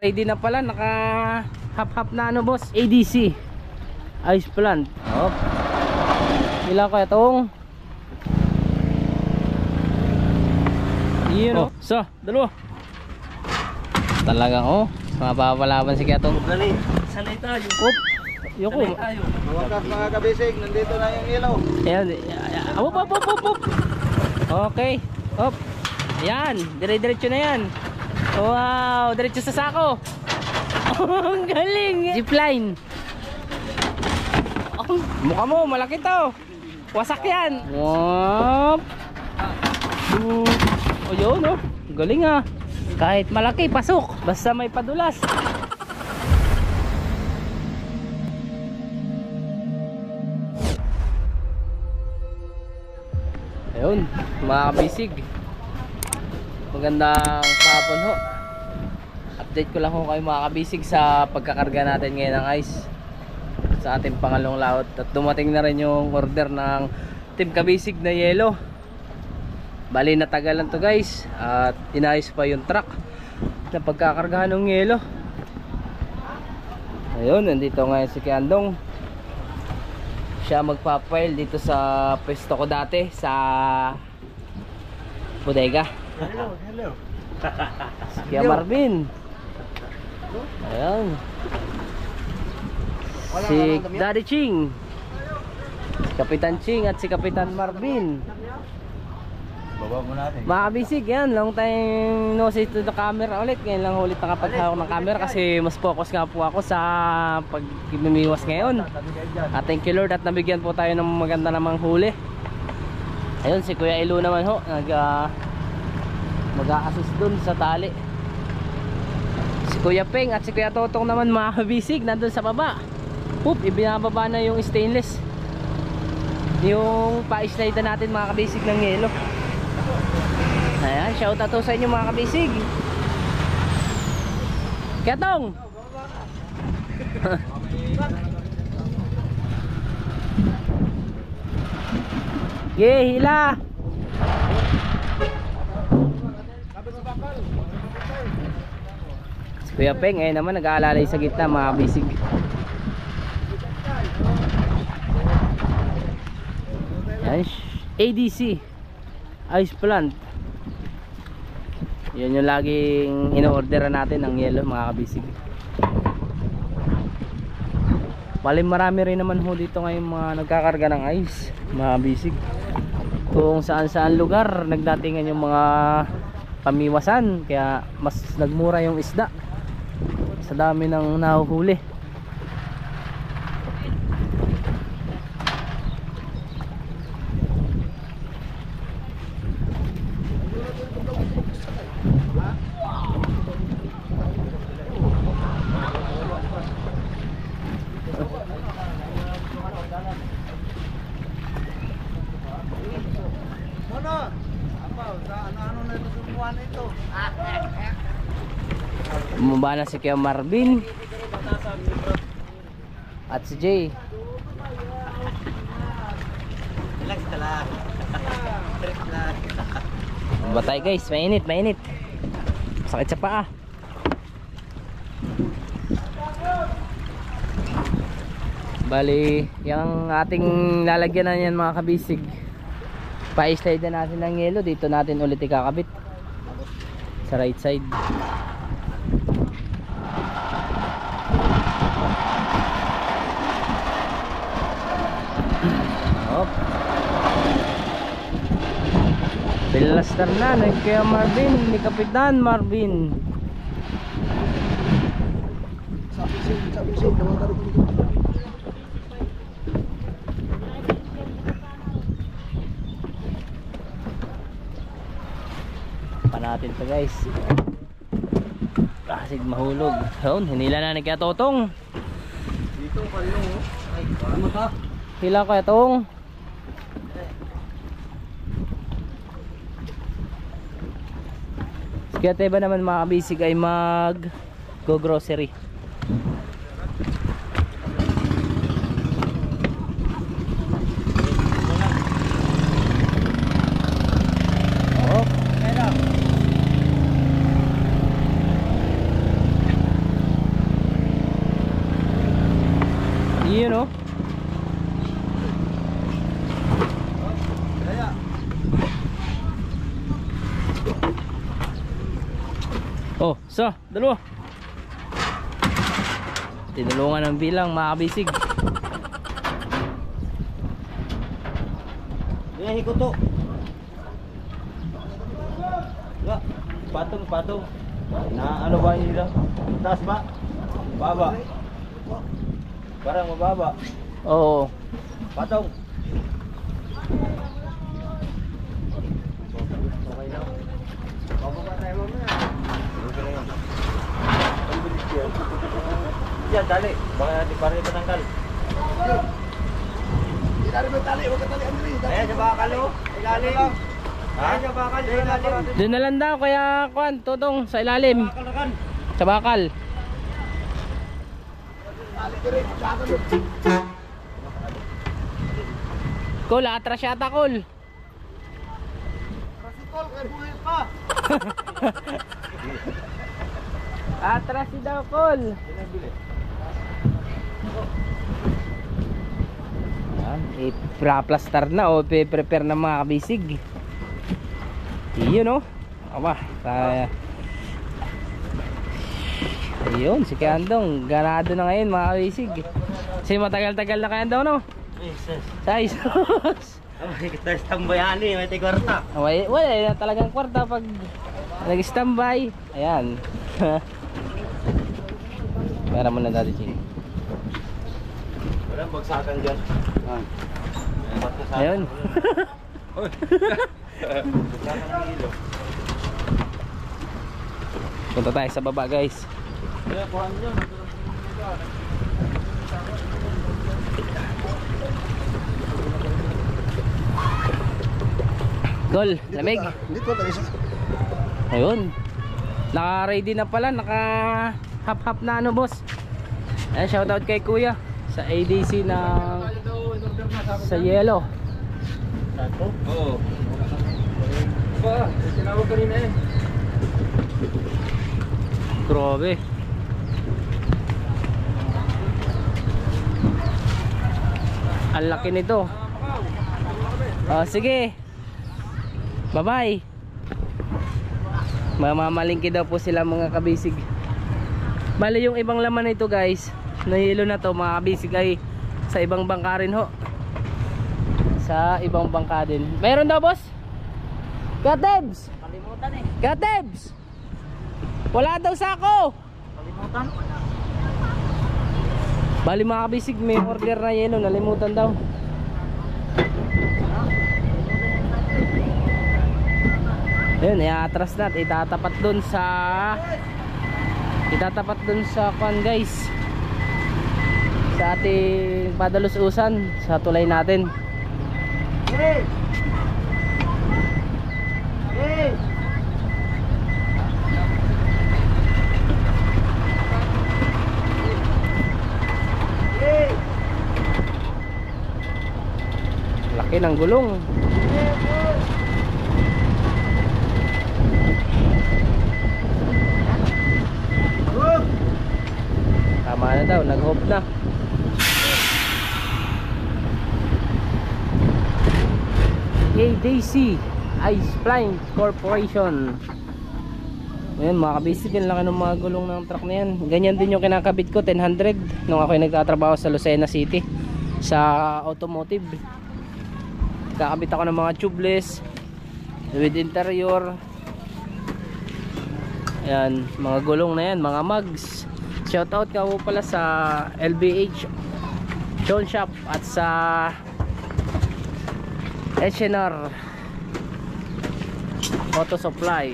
Ready na pala, naka hap-hap na ano boss, ADC ice plant. Oh. Ilan kaya itong yun, oh. So, dalawa talagang oh, mapapalaban si Kiatong. Dali, sanay tayo. Op, yoko. Wakas mga kabisig, nandito na yung ilaw. Ayan, op. Okay, op. Yan, dire-diretso na yan. Wow, diretso sa sako. Ang galing. Zipline. Oh, mukha mo, malaki to. Wasak yan. Wop. Oh, yun, oh. Galing ah. Kahit malaki, pasok. Basta may padulas. Ayun, mga kabisig. Magandang hapon ho. Update ko lang ho kayo mga kabisig sa pagkakarga natin ngayon ng ice sa ating pangalawang laot. At dumating na rin yung order ng Team Kabisig na yelo. Bali natagalan to guys. At inayos pa yung truck na pagkakargahan ng yelo. Ayun, nandito ngayon si Kiandong. Siya magpapile dito sa pwesto ko dati sa bodega. Hello. Kaya Marvin. Ayan. Si Daddy Ching, si Kapitan Ching at si Kapitan Marvin. Baba mo natin. Mga kabisig, yan. Long time no see to the camera ulit. Ngayon lang ulit nakapaghawak ng camera kasi mas focus nga po ako sa pagmimiwas ngayon. At thank you Lord at nabigyan po tayo ng maganda namang huli. Ayun, si Kuya Ilo naman ho mag-a-assist dun sa tali. Si Kuya Peng at si Kuya Totong naman mga kabisig nandun sa baba. Oop, ibinababa na yung stainless, yung pa-slide na natin mga kabisig ng yelo. Ayan, shout out sa inyo mga kabisig. Kiatong hila. Si Kuya Peng eh naman nag-aalalay sa gitna mga kabisig. Ayan, ADC ice plant. Yan yung laging ino-orderan natin ng yelo mga kabisig. Bali marami rin naman ho dito ngayon mga nagkakarga ng ice mga kabisig. Kung saan lugar nagdatingan yung mga pamiwasan, kaya mas nagmura yung isda sa dami ng nahuhuli. Bumaba na si Kuya Marvin at si Jay. Relax ka lang. Relax lang. Batay guys, mainit. Sakit sa paa. Bali, yung ating lalagyan na yan mga kabisig, pa-slide na natin ng yelo. Dito natin ulit ikakabit sa right side. Hop. Pilastar na ni Kuya Marvin, ni Kapitan Marvin. Sabi siya, Pa natin to guys. Kasig mahulog. Yun, hinila na ni Kuya Totong. dito pa yung ay, ano ka? Hila Kuya Tong. Kaya tayo ba naman mga kabisig ay mag go grocery. So, dalawa. Tinulungan ng bilang mga kabisig. Yan, hiko to. Ya, patong. Na ano ba nila? Taas ba? Baba. Parang mababa. Oo. Patong. Yan, tali. Baka natin parang ipanangkal. Ayan, sa bakal o. Ilalim. Ayan, sa bakal. Ilalim. Doon na lang daw kaya kuan, Totong, sa ilalim. Sa bakal. Kol, atras yata, Kol. Atras si daw, Kol. Yan, i-praplastar na o prepare na mga kabisig. Iyon o. Aba, ayun, si Kandong ganado na ngayon mga kabisig. Kasi matagal-tagal na Kandong, no? Sa isos. Kita tambayani, may tigwarta. Wala na talagang kwarta pag nag-standby. Ayan. Pera mo na dati, Chini. Walang bagsakan dyan. Ayun. Punta tayo sa baba, guys. Gol, lamig. Ayun. Naka-ready na pala, naka-hap-hap na ano, boss. Ayan, shoutout kay Kuya sa ADC ng sa Yellow. Oo. Ba, tinawag kanina eh. Grabe. Ang laki nito. Sige. Bye-bye. Mamamalingki daw po sila mga kabisig. Bali yung ibang laman nito, guys, nahilo na to mga kabisig, ay sa ibang bangka rin ho. Sa ibang bangka din. Meron daw, boss? Katebs! Kalimutan eh. Katebs! Wala daw sako! Kalimutan? Bali mga kabisig, may order na yelo, nalimutan daw. Ayun, i-atras natin, itatapat dun sa kwan, guys, sa ating padalususan sa tulay natin. Hey! Hey! Hey! Laki ng gulong. Tama na daw, nag-hope na. ADC Ice Flying Corporation. Ayan mga kabisig, yung laki ng mga gulong ng truck na yan. Ganyan din yung kinakabit ko, 1000 nung ako nagtatrabaho sa Lucena City sa automotive. Kakabit ako ng mga tubeless with interior. Ayan, mga gulong na yan, mga mugs. Shoutout ka po pala sa LBH John Shop at sa H&R Auto Supply.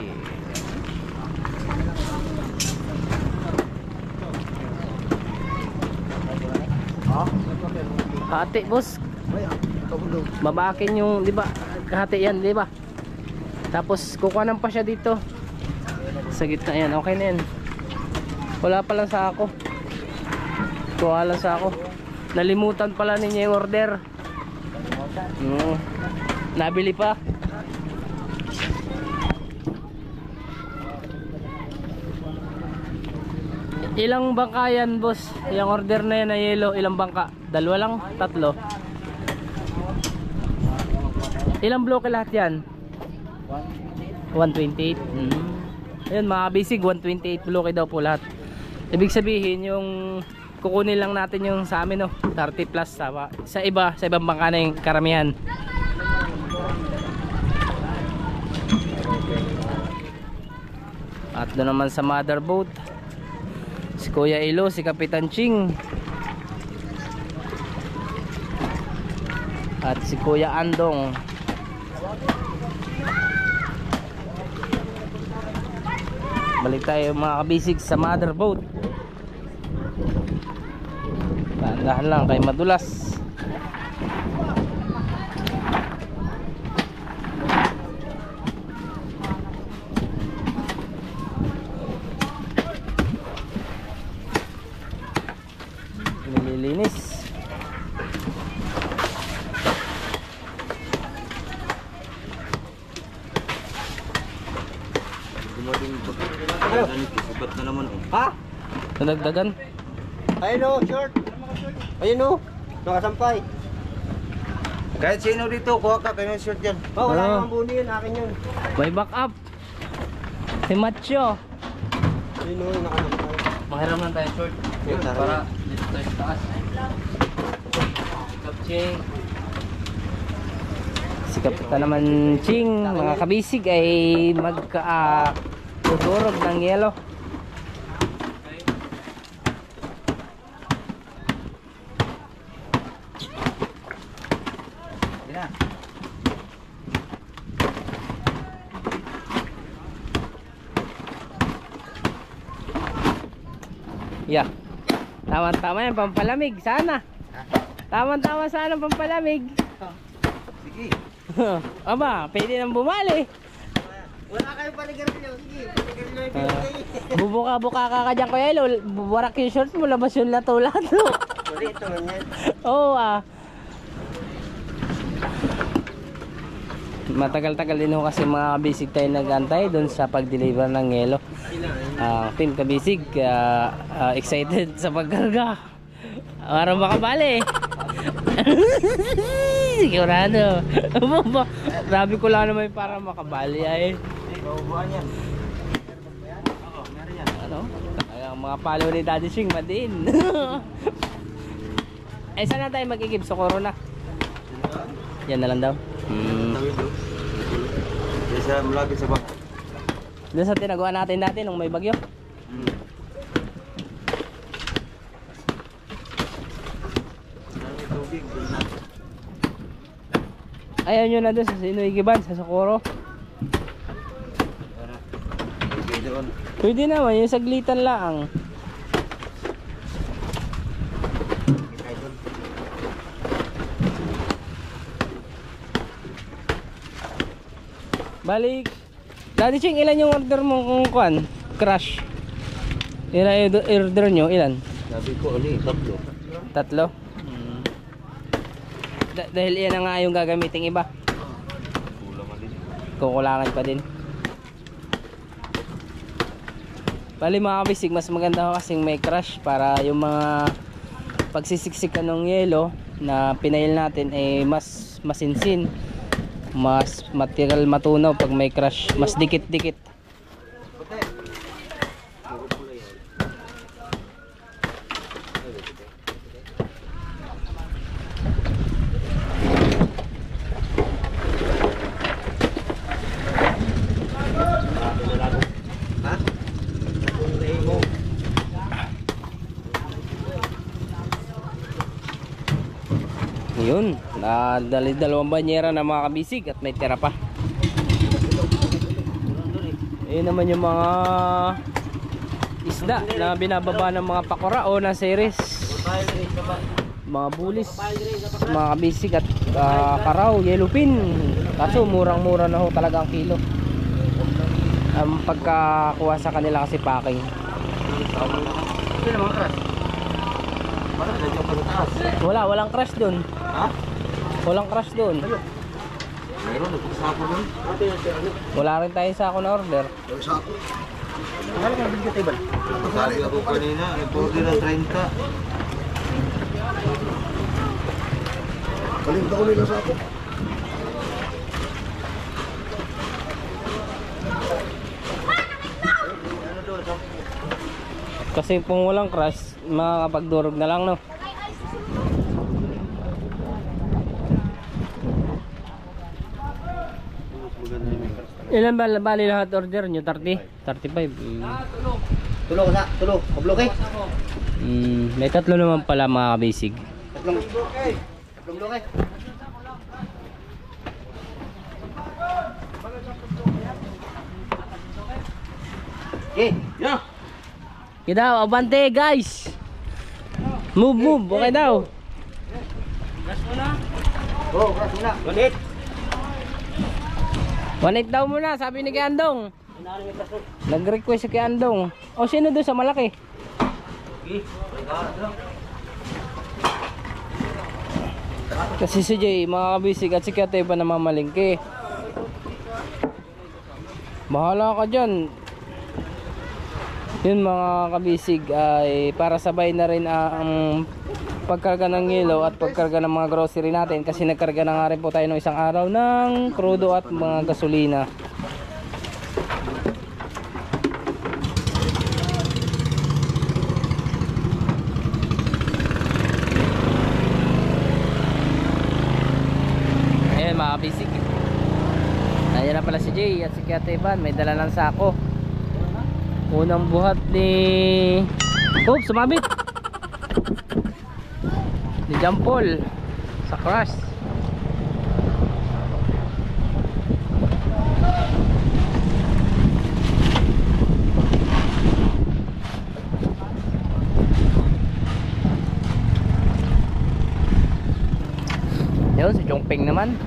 Hati, boss. Babakin yung, di ba? Hati yan, di ba? Tapos kukuhanan pa siya dito sa gitna yan. Okay na yan. Wala pa lang sa ako. Kuha lang sa ako. Nalimutan pala ninyo yung order. Nabili pa. Ilang bangka yan, boss? Yung order na yan na yellow, ilang bangka? Dalawa lang? Tatlo? Ilang bloke lahat yan? 128. Ayun mga kabisig, 128 bloke daw po lahat. Ibig sabihin yung kukunin lang natin yung sa amin, no, 30 plus. Sa iba, sa ibang bangka na yung karamihan. At doon naman sa mother boat, si Kuya Ilo, si Kapitan Ching, at si Kuya Andong. Balik tayo mga kabisig sa mother boat. Dahan lang kay madulas. Nililinis. Sugat na naman oh. Ha? Nadagdagan. Ayun o, short. Ayun o, nakasampay. Kahit sino dito, kuha ka kayo ng shirt dyan. Oh, wala Oo. namang buni yun, akin yun. May back up. Si Macho. Ayun o, nakasampay. Mahiram lang tayo short. Para dito tayo sa taas. Kapching. Si Kapitan naman Ching, mga kabisig ay magka-tudurog ng yelo. Yeah. Tama-tama yan, pampalamig. Sana. Tama-tama sana pampalamig. Sige. Aba, pwede nang bumali. Wala kayo panigarilyo, sige. Panigarilyo yung pinagay. Bubuka-buka ka ka dyan, Kuya Ilo. Bubarak yung shorts mo, labas yung lato-lato. Sorry, ito man yan. Oo Matagal-tagal din ho kasi mga kabisig tayo nag-antay doon sa pag-deliver ng yelo. Team kabisig, excited sa pagkarga. Para makabali. Sigurado. Grabe ko lang naman para makabali ay. Maubuan yan. Oo, meron yan. Ano? Ang mga palo ni Daddy Shing madin. Eh saan na tayo mag-igib? Socorro na. Yan na lang daw. Tawid do. Diyan sa malapit sa baka. Doon sa tinagawa natin dati nung may bagyo. Tubig doon na. Ayaw nyo na doon sa Sinuigiban, sa Socorro. Tubig doon. Pwede naman, yung saglitan lang. Balik. Daddy Ching, ilan yung order mo kung kuan? Crush. Ilan yung order nyo? Ilan? Sabi ko, ano yung tatlo? Tatlo? Dahil iyan na nga yung gagamitin iba. Kulang ka din. Kukulangan pa din. Bali mga kabisig, mas maganda ko kasing may crush para yung mga pagsisiksikan ng yelo na pinail natin ay mas masinsin, mas material matunaw pag may crush, mas dikit-dikit. Yun, dalawang banyera na mga kabisig at may tira pa. Ayun naman yung mga isda na binababa ng mga pakora o na series. Mga bulis, mga kabisig at karaw, yellowfin. Kaso murang-mura na ho talaga ang kilo. Ang pagkakuha sa kanila kasi packing. Ito naman crush. Parang medyo pagtaas. Walang crush dun. Ha? Walang crush dun. Meron, nagsasapo doon. Wala rin tayo sa ako na order. Mahal ka bin ka table. Sabi ako kanina, nag-order ng 30. Kalimta ko nila sa ako. Kasi kung walang crush, makakapagdurog na lang, no? Ilan ba bali lahat order nyo? 30? 35? Tulo ka sa, tulo. Kabloke. May tatlo naman pala mga kabisig. Tatlong bloke. Tatlong bloke. Okay. Yeah. Okay daw, abante guys! Move, okay daw. Go, gas muna. Gunit. 1.8 daw muna, sabi ni Kiandong. Nag-request si Kiandong. O sino doon sa malaki? Kasi si Jay, mga kabisig at si Kate pa namamalingki. Bahala ka dyan. Yun mga kabisig ay para sabay na rin ang pagkarga ng yelo at pagkarga ng mga grocery natin. Kasi nagkarga na nga rin po tayo ng isang araw ng krudo at mga gasolina. Ayan mga kabisig. Nandiyan na pala si Jay at si Kate Van. May dala ng sako. Unang buhat ni... Oops, sumabit! Ni John Paul sa crush. Yun, si Chongpeng naman.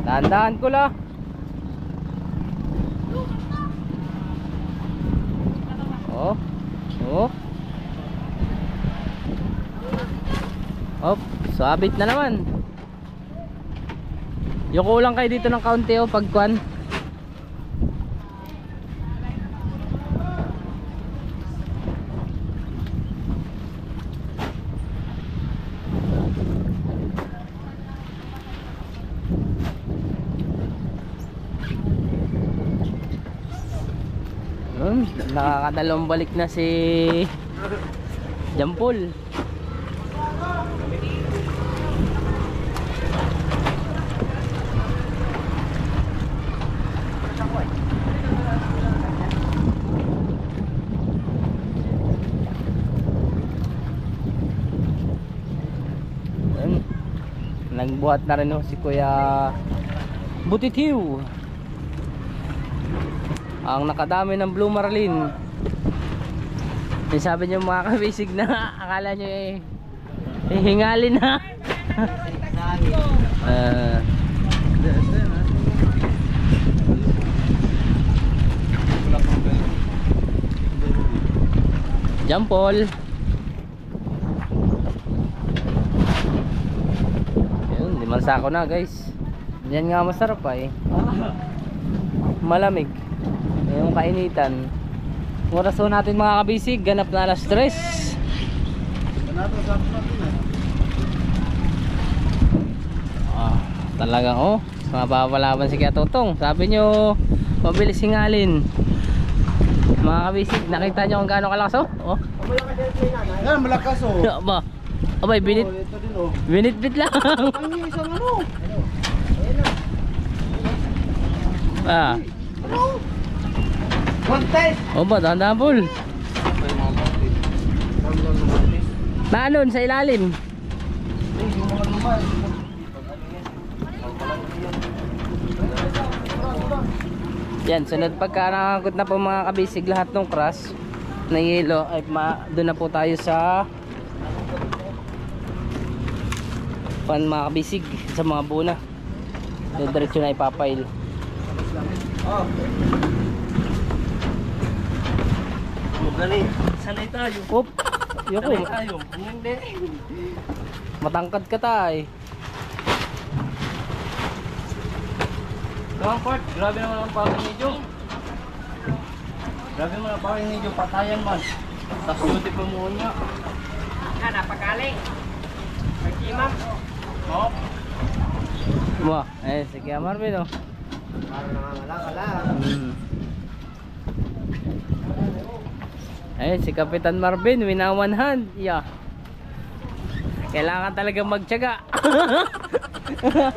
Dahan-dahan ko lang. Sabit na naman. Yuko lang kayo dito ng kaunti pagkuan. Nakakadalawang balik na si Jampol. Nagbuhat na rin si Kuya Butitiw. Ang nakadami ng Blue Marlin. Sabi niyo mga kabisig na akala niyo hingalin na. Jampol. Yun, 5 sako na guys. Yan nga masarap malamig. Yung kainitan. Oras ho natin mga kabisig, ganap na alas 3. Talagang mapapalaban si Kuya Totong. Sabi nyo mabilis hingalin. Mga kabisig, nakita nyo kung gaano kalakas Yan, malakas Aba, abay binitbit lang. Ang isang Kontes! Ba, dahan-dahan Paul. Naanon sa ilalim. Yan, sunod pagka nakakot na po mga kabisig lahat ng crush na yelo ay doon na po tayo sa mga kabisig sa mga buna. Diretso na ipapail. Galing. Sanay tayo. Yoko. Sanay tayo. Hindi. Matangkad ka tay. Come on, grabe naman ang pawin ni Joe. Grabe naman ang pawin ni Joe. Patayan man. Tapos duty pa muna. Napagaling. Magkimam. Sige Marvin Wala. Ayun, si Kapitan Marvin, winawan hand. Yeah. Kailangan talaga magtiyaga.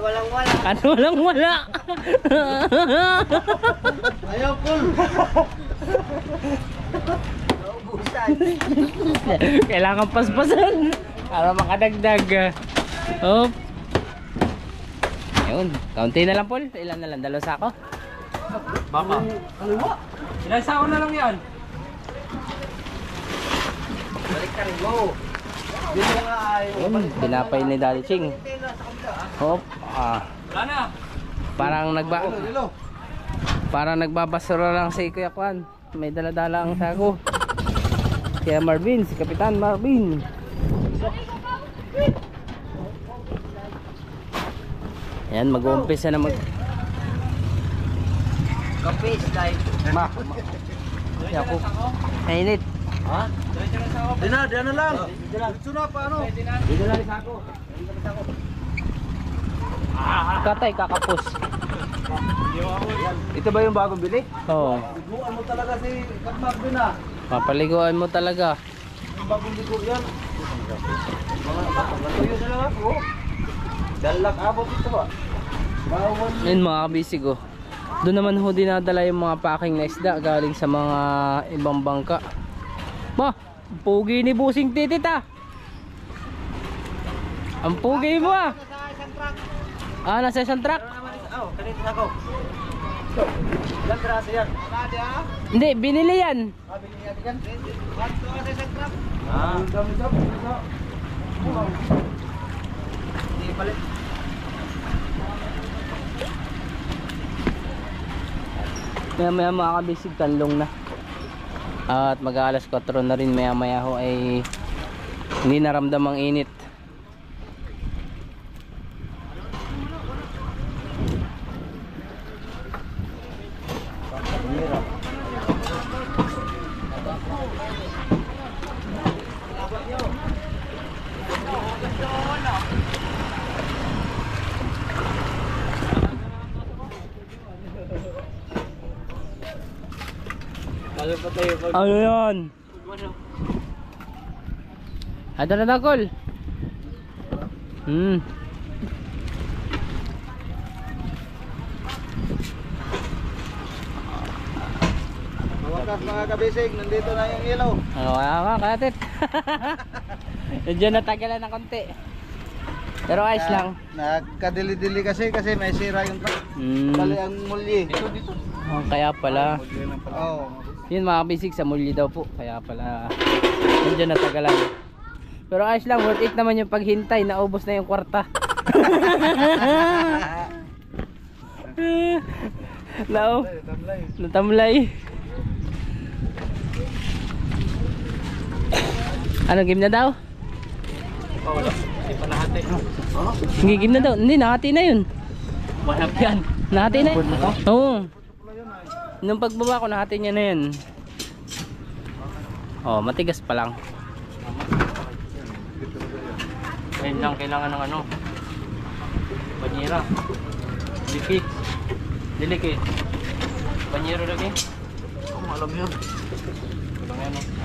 Walang wala. Ano walang wala. Ayaw, Paul. Naubusan. Kailangan paspasan para makadagdag. Oh. Ayun, kaunti na lang, Paul. Ilan na lang? 2 sako? Baka. Kaliwa. Ilan sako na lang yan? Balik ka rin mo. Yun mo nga ay. Ayun, pinapay ni Daddy Ching. Hop. Wala na. Parang nagbabasura lang si Kuya Kwan. May dala-dala ang sako. Kaya Marvin, si Kapitan Marvin. Ayan, mag-uumpisa na Kapis like. Ako. Mainit. Ha? Di na lang. Dito na pa ano? Dito lang sa ako. Katay, kakapos. Ito ba yung bagong bili? Oo. Liguan mo talaga si Katmag din ah. Papaliguan mo talaga. Yung bagong ligo yan. Tuyo na lang ako. Dalak abot ito ba? Bawal. Ayun mga kabisig oh. Doon naman ho dinadala yung mga packing na isda galing sa mga ibang bangka. Ba, pugi ni Busing Titit ah. Ang pugi mo ah. Ah, nasa isang truck? Oh, kanito na ako. Ilang grasa yan? Hindi, binili yan. Bili yan yan. Ah, dami. Hindi palit. Maya mga kabisig, kanlong na. At mag-aalas 4 na rin maya ho ay hindi naramdam ang init. Ano yan? Ada na dakol. Wakas mga kabisig, nandito na yung ilaw. Ano kaya ka, katit? Medyo natagalan ng konti. Pero ayos lang. Nagkadili-dili kasi may sira yung truck. Bali ang mulyi. Dito. Oh, kaya pala. Oo. Yun mga kabisig, sa muli daw po. Kaya pala medyo natagalan. Pero ayos lang, worth it naman yung paghintay. Naubos na yung kwarta. Natamlay. Ano, game na daw? Wala. Hindi pa nahati. Hindi, game na daw. Hindi, nahati na yun. Mahap yan. Nahati na yun. Oo. Nung pagbaba ko, nahati niya na yun. Oh, matigas pa lang. Ayun lang, kailangan ng ano, banyera. Delicate. Banyero lagi. Alam yun.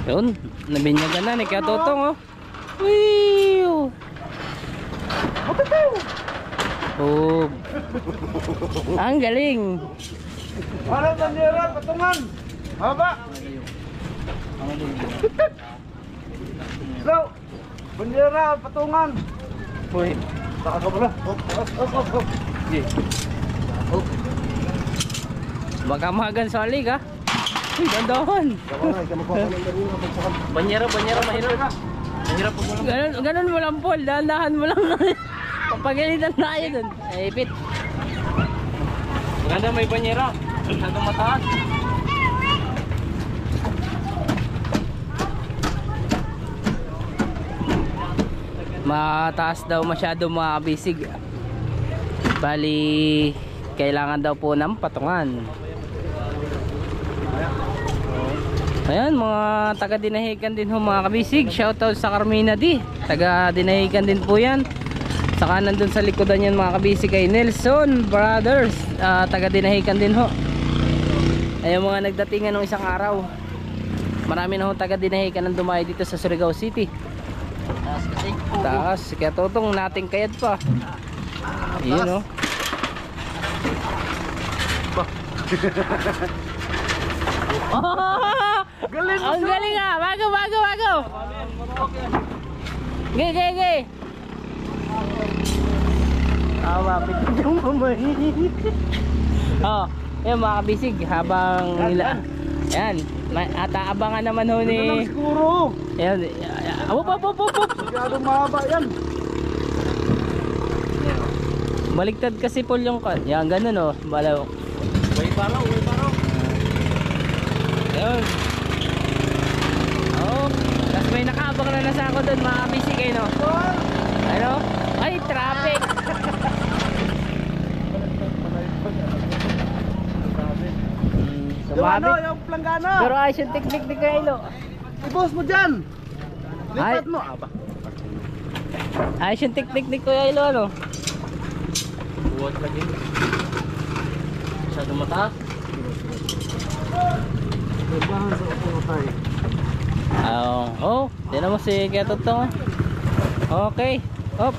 Yun, nabinyagan na ni Kaya Totong oh. Wiiw. Oh. Ang galing. Parang bandera, patungan. Haba. Slow. Bandera, patungan. Uy, saka ka pala. Op. Baka magan sa alig ha. Uy, dandahan. Banyera, mahirap ka. Mahirap po mo lang. Ganun mo lang Paul, dahan mo lang. Papagalitan na kayo dun. Ay, pit. Maganda may banyera. Masyadong mataas. Mataas daw masyado mga kabisig. Bali, kailangan daw po ng patungan. Ayan, mga taga Dinahican din ho mga kabisig. Shoutout sa Carmina D. Taga Dinahican din po yan. Saka nandun sa likodan yan mga kabisig ay Nelson Brothers, taga Dinahican din ho. Ay yung mga nagdatingan ng isang araw. Marami na ho taga Dinahican ang dumayo dito sa Surigao City. Taas, kaya tutong nating kayad pa. Yun o. Galing, ang galing ah. Bago. Gay. Mapit yung mamay. Yan mga kabisig, habang nila. Yan, abangan naman ho ni. Siguro. Yan. Masyado mahaba yan. Baligtad kasi po yung yan, ganun o. Balaw. Way paraw. Ayun. Tapos may nakaabang na nasa ako doon mga kabisig kayo no. Ano? Ay, traffic. Yung ano, yung planggana. Pero ayos yung technique ni Kailo. I-post mo dyan. Lipat mo. Ayos yung technique ni Kailo ano. Buwat lagi. Masyado mataas. Libahan sa upo tayo. Tinan mo si Kuya Totong. Okay. Hop.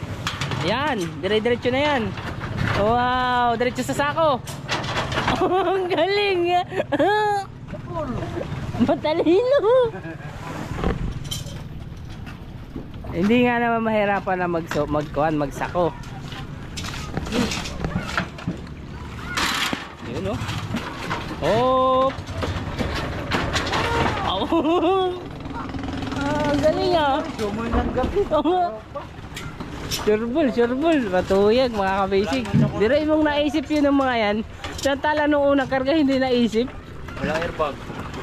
Yan, dire-diretso na yan. Wow, diretso sa sako. Ang galing. Matalino. Hindi nga naman mahirapan na magsako. Yun o. Hop. Ang galing ah. Sumoy ng gabi. Sureball. Matuyag mga kabasic. Dire mong naisip yun ng mga yan. Samantala nung unang karga hindi naisip. Walang airbag.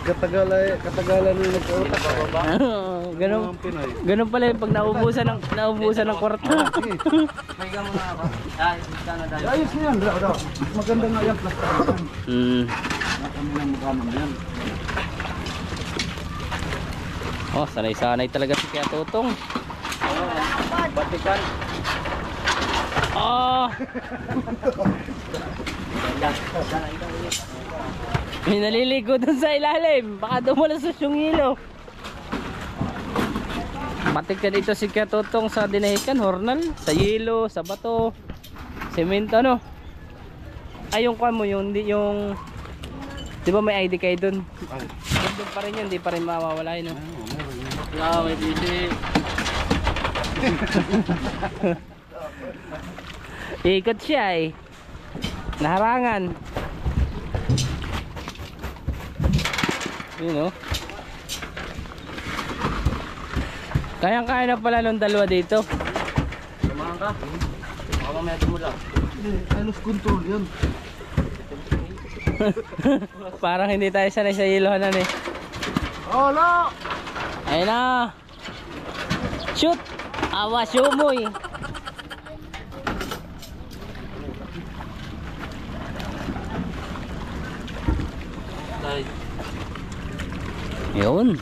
Katagalan yung nagkautak. Ganun pala yung pag naubusan ng kwarta. May gamon na ako. Sana dahil. Ayos na yan. Daw. Maganda nga yan. Plastaran. Kami lang magkano na yan. Sanay-sanay talaga si Kuya Totong. Batikan. May naliligo dun sa ilalim. Baka dumulasas yung hilo. Batik ka dito si Kuya Totong sa Dinahican, Hornal. Sa hilo, sa bato, semento no. Ay yung kwan mo, yung di ba may ID kayo dun? Doon pa rin yun, di pa rin mawawala yun no? May busy. Ikot siya eh. Naharangan. Yun o. Kayang-kaya na pala nung dalawa dito. Lumahan ka. Baka mamaya tumula. Alos control yan. Parang hindi tayo sanay sa ilohanan eh. Hola! Ayun na. Shoot! Awa sumoy. Yun.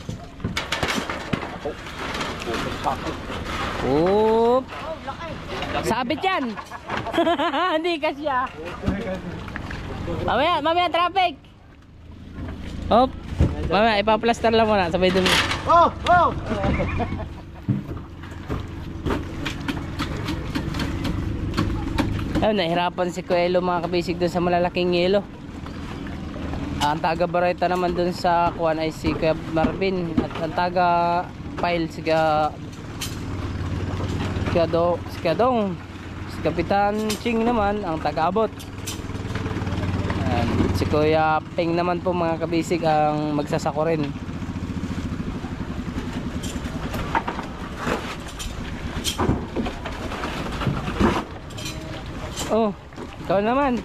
Oop. Sabit yan. Hindi kasya. Mamaya traffic. Hop. Mamaya ipa-plaster lang muna sabay dumi. Oh! Ayun, nahirapan si Kuelo mga kabisig dun sa malalaking yelo. Ang taga Barayta naman dun sa kuwan ay si Kuya Marvin. At ang taga Pile si Dong. Si Kapitan Ching naman ang taga Abot. Si Kuya Peng naman po mga kabisig ang magsasako rin. Oh, ikaw naman.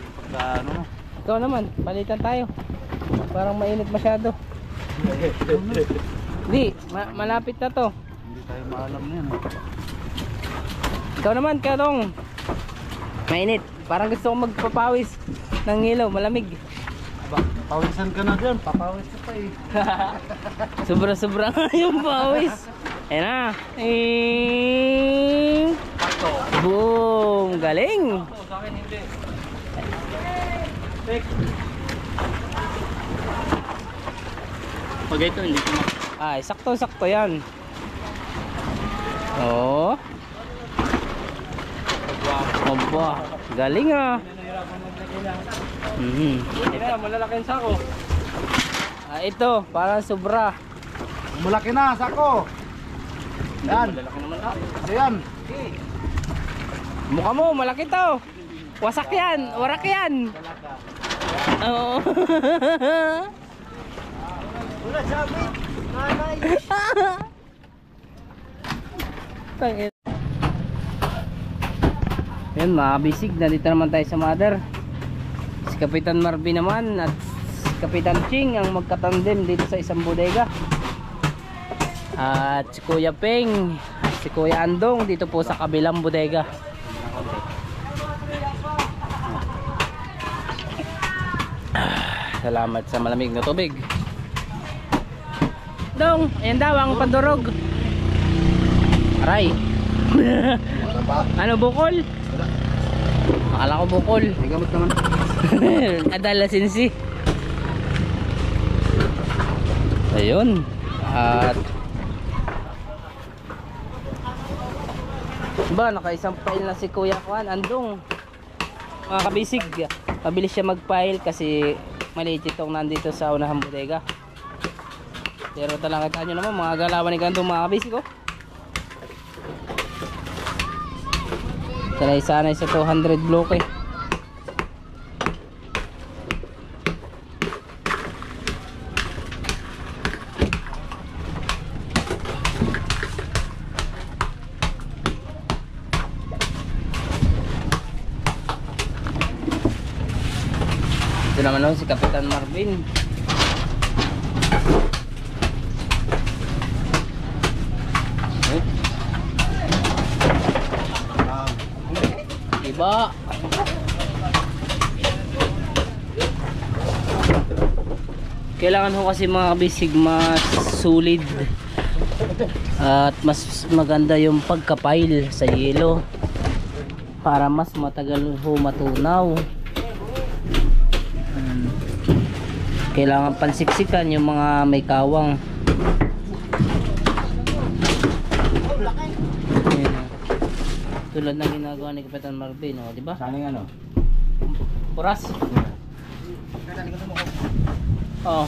Ikaw naman, palitan tayo. Parang mainit masyado. Di, malapit na to. Hindi tayo maalam na yan. Ikaw naman, Kadong. Mainit. Parang gusto ko magpapawis ng ilaw, malamig. Pawisan ka na dyan, papawis ka pa eh. Sobra-sobra yung pawis. Ayan na. Boom! Galing! Sa akin hindi. Pag ito, hindi ko Ay, sakto-sakto yan. Oo. Aba, galing ah. Kaya malalaki ang sako. Ito, parang sobra. Malaki na, sako. Yan. Malalaki naman ah. Ayan. Mukha mo, malaki to. Wasak yan, warak yan. Oo. Wala sabi. Nanay. Tangin. Yan mga bisig, nandito naman tayo sa mother. Si Kapitan Marvin naman at si Kapitan Ching ang magkatandem dito sa isang bodega. At si Kuya Peng at si Kuya Andong dito po sa kabilang bodega. Salamat sa malamig na tubig. Dong, ayan daw ang pandurog. Aray. Ano, bukol? Akala ko bukol. May gamot naman. Adala sinsi. Ayun. At ba, nakaisang file na si Kuya Juan Andong. Mga kabisig, mabilis siya mag-file kasi maliit itong nandito sa unahang bodega. Pero talaga kita nyo naman mga galawan ni Gandong mga kabisig oh. Sanay-sanay sa 200 bloke. Ito naman oh, si Kapitan Marvin. Iba. Kailangan ho kasi mga kabisig mas solid at mas maganda yung pagkapail sa yelo para mas matagal ho matunaw. Kailangan pansiksikan yung mga may kawang. Tulad na ginagawa ni Kapitan Marvin, oh, di ba? Saan yung ano? Puras. Oh.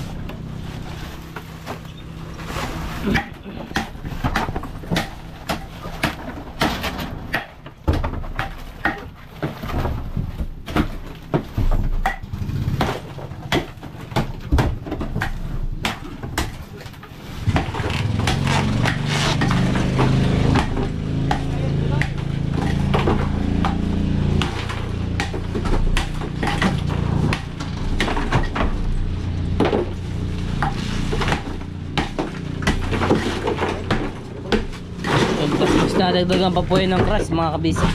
Dadagdagan pa po yun ng crush mga kabisi.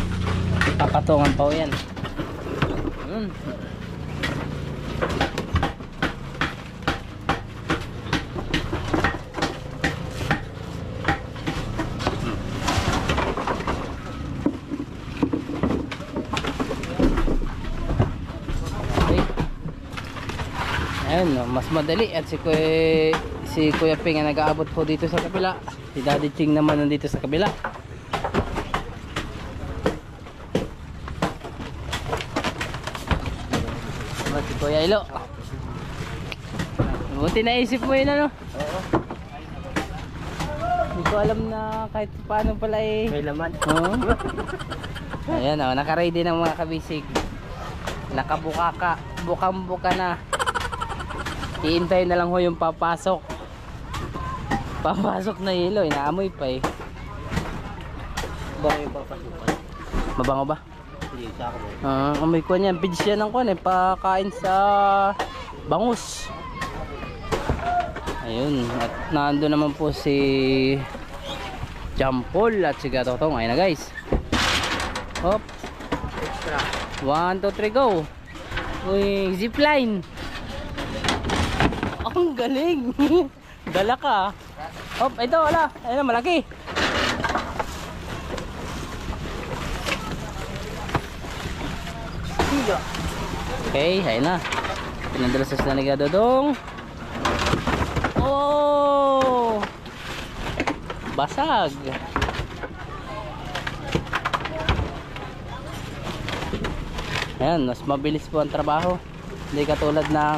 Papatungan pa po yan. Okay. Ayun, mas madali at si Kuya Ping ang nag-aabot po dito sa kabila. Si Daddy Ching naman nandito sa kabila. Si Kuya Ilo. Buti naisip mo yun ano? Oo. Hindi ko alam na kahit paano pala eh. May laman. Oo. Ayan o, naka-ready ng mga kabisig. Nakabuka ka. Bukang-buka na. Iintay na lang ho yung papasok. Papasok na hilo. Inaamoy pa eh. Baka yung papasukan. Mabango ba? Hindi, sa ako. Amoy ko niyan. Pids yan ng kuwan eh. Pakain sa bangus. Ayun. At nando naman po si Jampol at si Gatotong. Ayun na guys. Hop. 1, 2, 3, go. Uy, zipline. Ang galing. Dala ka. Hop, ito wala. Ayun na, malaki. Okay, ayun na. Pinadala sa Saniga Dodong. Oh! Basag. Ayan, mas mabilis po ang trabaho. Hindi katulad na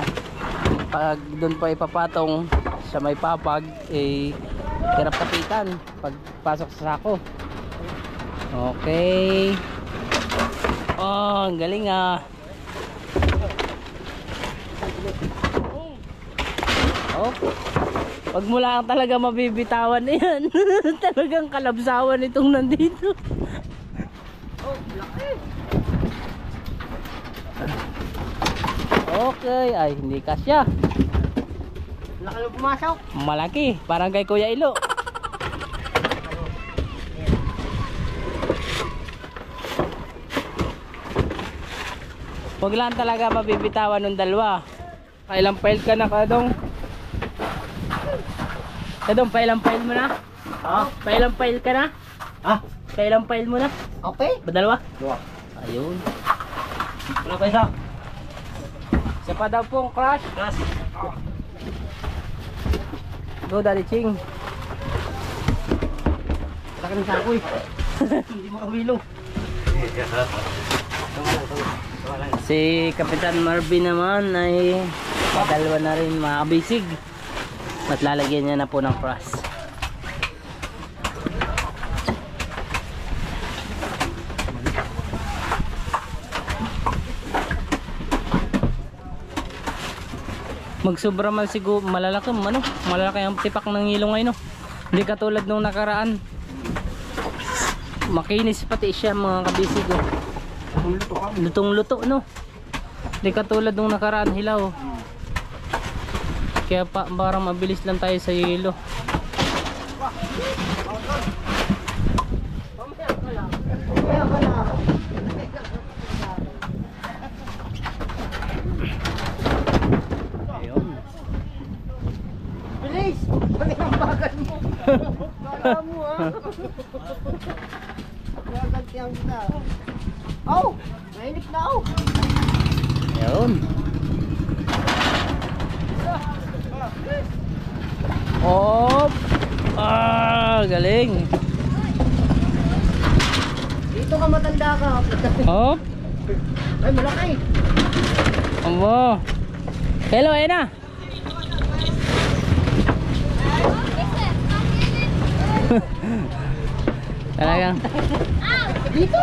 pag doon pa ipapatong sa may papag, eh, hirap kapitan pag pasok sa sako. Okay. Oh, ang galing ah. Oh. Pag mo lang talaga mabibitawan na yan. Talagang kalabsawan itong nandito. Oh, laki. Okay, ay hindi kasya. Laki na pumasok. Malaki, parang kay Kuya Ilo. Huwag lang talaga mabibitawan ng dalawa. Kailang file ka na, Kadong? Kadong, pailang file mo na? Ha? Pailang file ka na? Ha? Pailang file mo na? Okay. Ba dalawa? Dua. Ayun. Wala pa isa. Isa pa daw pong crush. Gas. Go, Daddy Ching. Laki ng sako eh. Hindi makawilo. Si Kapitan Marvin naman ay dalawa na rin makabisig. At lalagyan niya na po ng cross. Magsobra man siguro malalaki ang tipak ng ilong ngayon, no? Hindi katulad nung nakaraan. Makinis pati siya mga kabisig, oh. Lutong luto, no? Hindi katulad nung nakaraan hilaw. Kaya parang mabilis lang tayo sa yelo. Ayun. Bilis! Balik ang bagal mo. Baka mo ha. Gagantihan kita. Oh! Mainit na oh! Ayun. Op! Ah, galing. Dito ka matanda ka. Op! Ay, malaki. Amo. Hello, Ena. Talagang. Dito!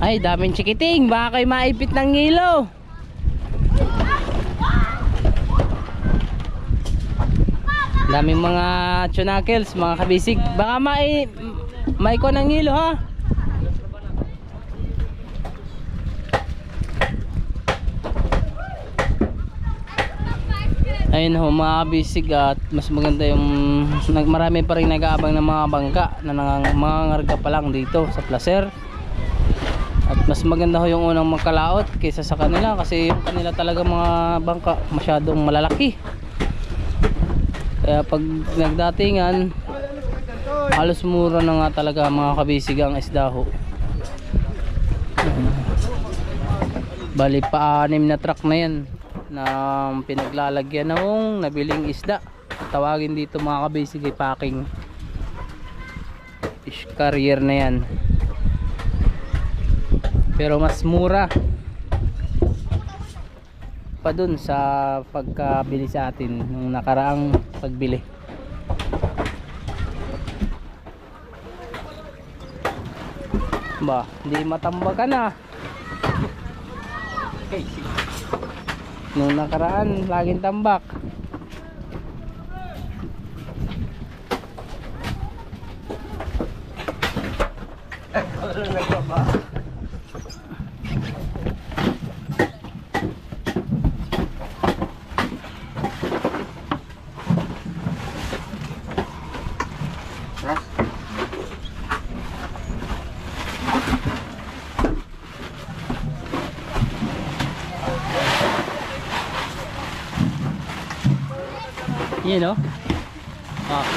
Ay, daming chikiting. Baka kayo maipit ng ngilo. Daming mga chunakels, mga kabisig. Baka may ko ng ngilo, ha? Ayun ho, mga kabisig, at mas maganda yung marami pa rin nag-aabang ng mga bangka na mga ngarga pa lang dito sa placer. At mas maganda ho yung unang magkalaot kaysa sa kanila, kasi yung kanila talaga mga bangka masyadong malalaki. Kaya pag nagdatingan, halos mura na nga talaga mga kabisig ang isda ho. Bali pa 6 na truck na yan na pinaglalagyan ng nabiling isda. Tawagin dito mga kabisig ay packing fish carrier na yan. Pero mas mura pa dun sa pagkabili sa atin nung nakaraang pagbili. Ba, hindi matambakan na. Nung nakaraan laging tambak. You know? Ah.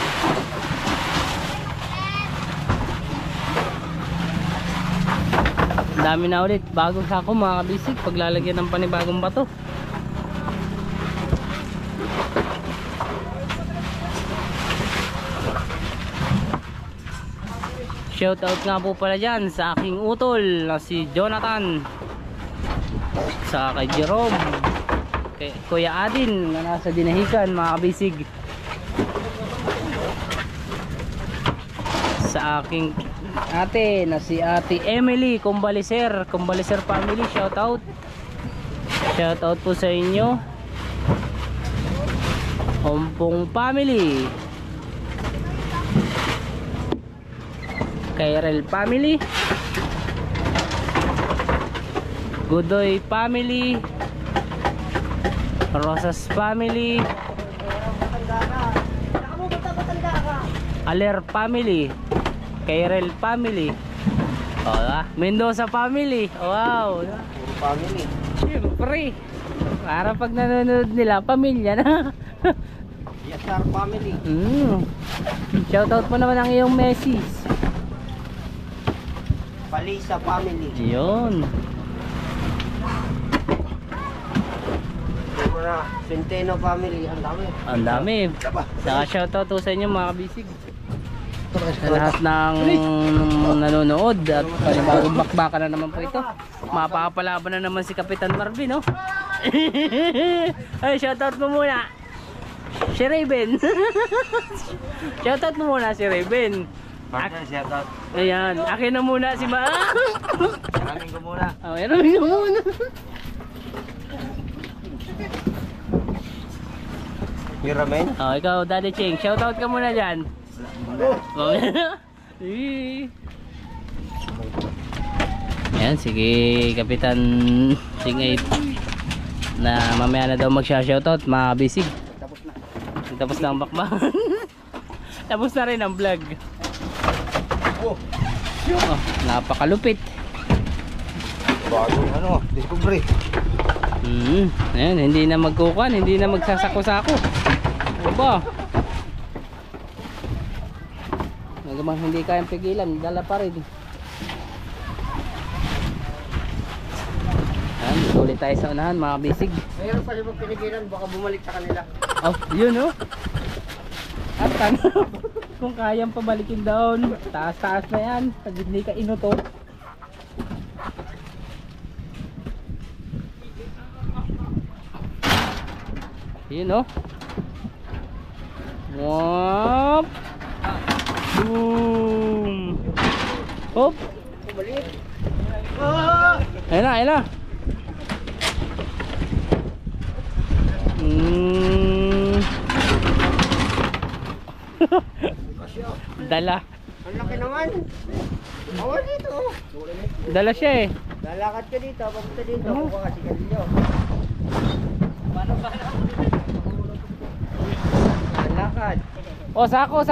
Dami na ulit. Bagong sako mga kabisig. Paglalagyan ng panibagong bato. Shoutout nga po pala dyan sa aking utol na si Jonathan, sa kay Jerome, kay Kuya Adin na nasa Dinahican mga kabisig, sa aking ate na si Ate Emily Kumbaliser family. Shoutout po sa inyo. Ompong family, Kairel family, Godoy family, Rosas family, Aler family, Kairel family, Mendoza family. Wow, Puro family. siyempre para pag nanonood nila pamilya na. Yasar family. Shoutout mo naman ang iyong Messis. Palisa family. Yun. Centeno family. Ang dami. Ang dami. Saka shoutout po sa inyo mga kabisig. Sa lahat ng nanonood. At panibagong bakbaka na naman po ito. Mapapalaban na naman si Kapitan Marvin, no? Ay, shoutout mo muna si Raven. Shoutout mo muna si Raven. Shoutout. Ayan, akin na muna si Ma. Maraming ko muna. Maraming ka muna. Ramen? Ikaw, Daddy Ching, shoutout ka muna dyan. Ayan, sige Kapitan Ching 8 na mamaya na daw magsha-shoutout mga bisig. Tapos na ang bakbakan. Tapos na rin ang vlog. Napakalupit. Bagong ano, discovery. Ayan, hindi na magkukuhan, hindi na magsasako-sako. Ano ba? Nagamang hindi kayang pigilan, dala pa rin. Ayan, ulit tayo sa unahan mga bisig. Mayroon pa siya pinigilan, baka bumalik sa kanila. Oh, yun oh. At ano, kung kayang pabalikin doon, taas-taas na yan, pag hindi ka inuto. Yun oh. Wop. Boom. Hop. Bumalik. Ayun na, ayun na. Dala. Ang laki naman. Awa dito. Dala siya eh. Lalakad ka dito, papunta dito. Kuha ka si Galileo. Lalakad. Oh, sako.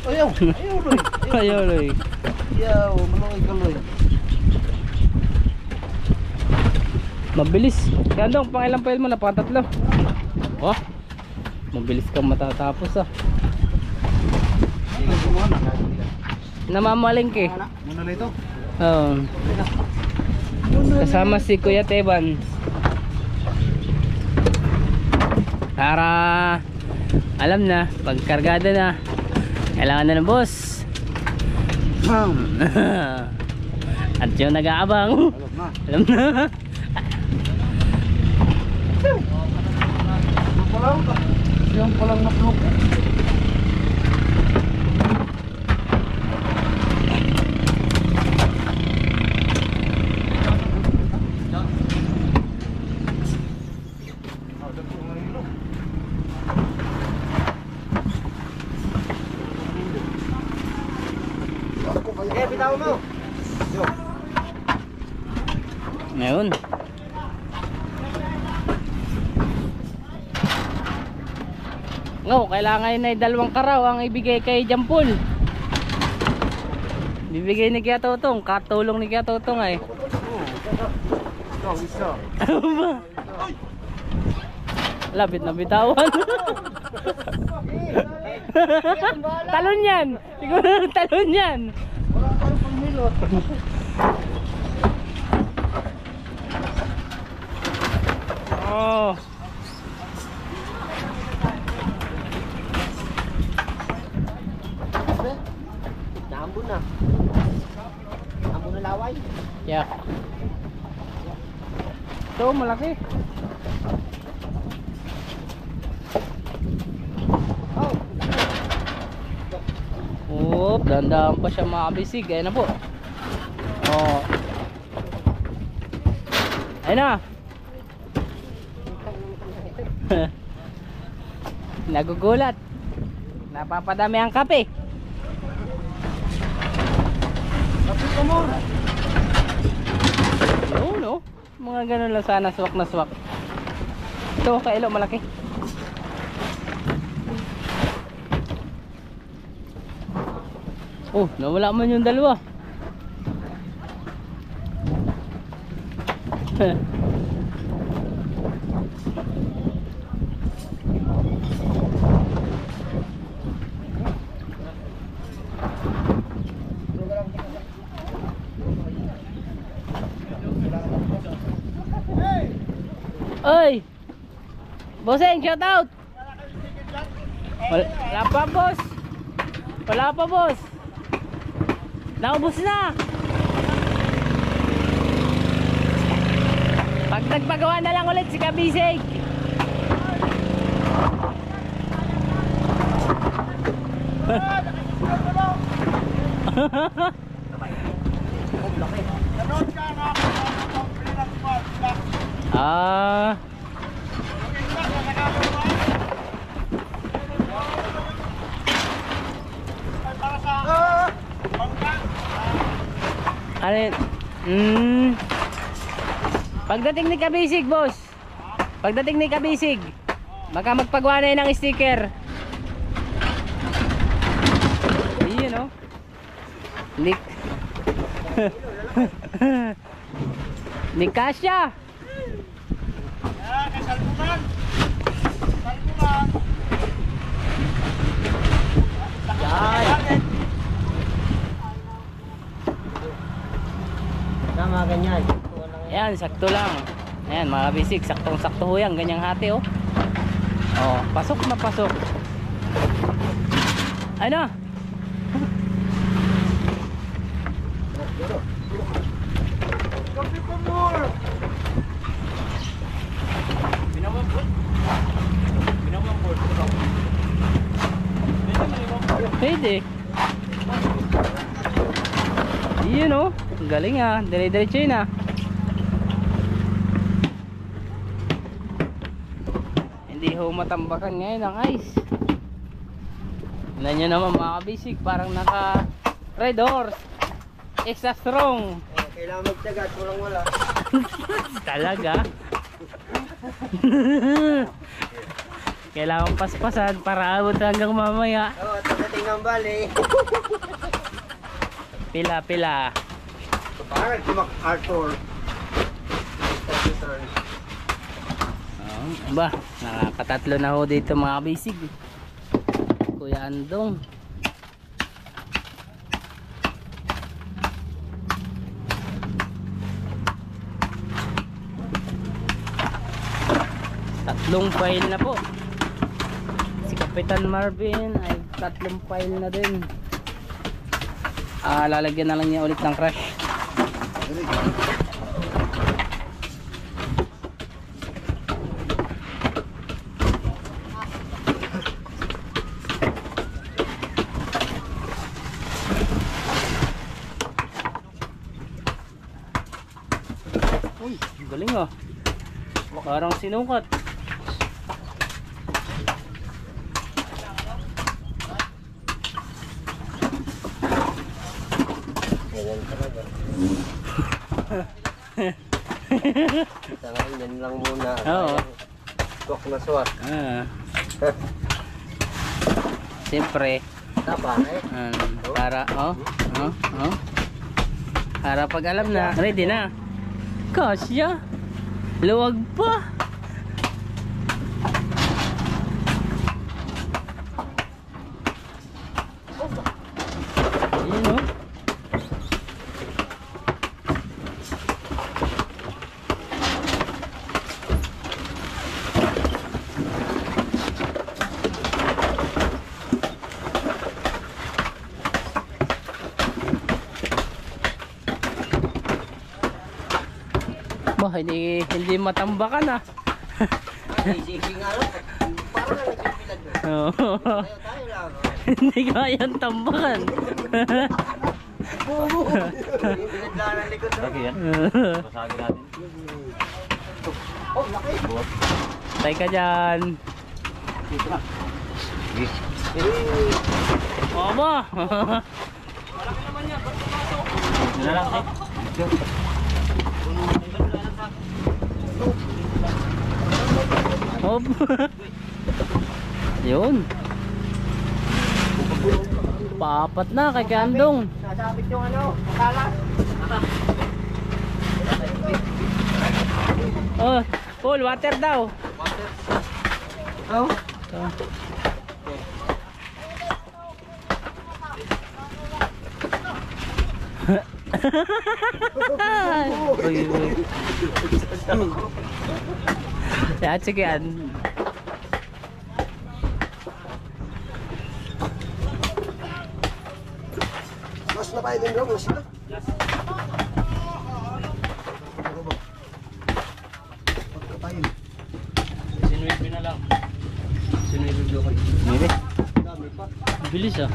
Ayaw, Loy. Ayaw, Loy. Ayaw, malungay ka, Loy. Mabilis. Kandong, pang ilang pail mo na? Pang 3. Oh, mabilis kang matatapos ah. Namamalingke. Muna na ito. Oo. Kasama si Kuya Teban. Para alam na, pagkargada na, kailangan na ng boss. At yung nag-aabang, alam na. Yung palang naplok. Bitaw mo. Ngayon. Kailangan na 2 karaw ang ibigay kay Jampol. Bibigay ni Kuya Totong, katulong ni Kuya Totong ay. Isa. Lapit na bitawan. Talon yan. Siguro talon yan. Wala tayong pangmilot. Oh. Naambon na. Naambon na laway. Yeah. Ito, malaki. Oh, dandahan pa siya makabisig. Ayan na po. Oh. Ayan na. Nagugulat. Napapadami ang kape. Kapit ka mo. Oo, no? Mga ganun lang sana, swak na swak. Ito, kailo, malaki. Oh, nawala man yung dalawa. Oy! Bossing, shout out! Wala pa, boss! Wala pa, boss! Naubos na! Pag nagpagawa na lang ulit si Kabisig! Ah. Ano yun? Pagdating ni Kabisig, boss. Pagdating ni Kabisig, baka magpagawa na yun ng sticker. Yun, no? Ni Ni Kasya. Salpuman. Salpuman. Yan. Tama ganyan. Yan, sakto lang. Ayan, mga bisig, saktong-sakto ho yan. Ganyang hati, oh. Oh, pasok na pasok. Ano? Kapit ka mo. Pwede. Yun, oh. Ang galing, ah. Dire-diretso yun, ah. Hindi ho matambakan ngayon ang ice. Tignan nyo naman mga kabisig, parang naka red horse, extra strong. Kailangan magtagat, walang wala. Talaga. Kailangan paspasan para abot hanggang mamaya. Oo, tagating ng bali. Pila. Parang si MacArthur. Ba, nakakatatlo na ho dito mga kabisig. Kuya Andong. Tatlong file na po. Si Kapitan Marvin ay tatlong file na din. Lalagyan na lang niya ulit ng crush. Uy, galing, ah. Parang sinukat. Ganyan talaga. Talagang yan lang muna. Oo. Swak na swak. Siyempre, Tapa eh. para para pag alam na, ready na. Kasya. Luwag pa. Ba, hindi matambakan ah. Sising nga lang. Parang na nagpipilag na. Oo. Tayo lang. Hindi kayang tambakan. Pinaglaan ang likod. Lagi yan. Pasagin natin. Oh, laki. Tay ka dyan. Dito na. Oba. Dito na lang. Hop. Yun. Paapat na kay Kandong. Nasabit yung ano, akala. Oh, Paul, water daw. Oh. Ito. Uy, uy. Ya, sige yan. Mas na pa din daw, mas na. Sinuwid mo na lang. Sinuwid mo kayo. Bilis ah.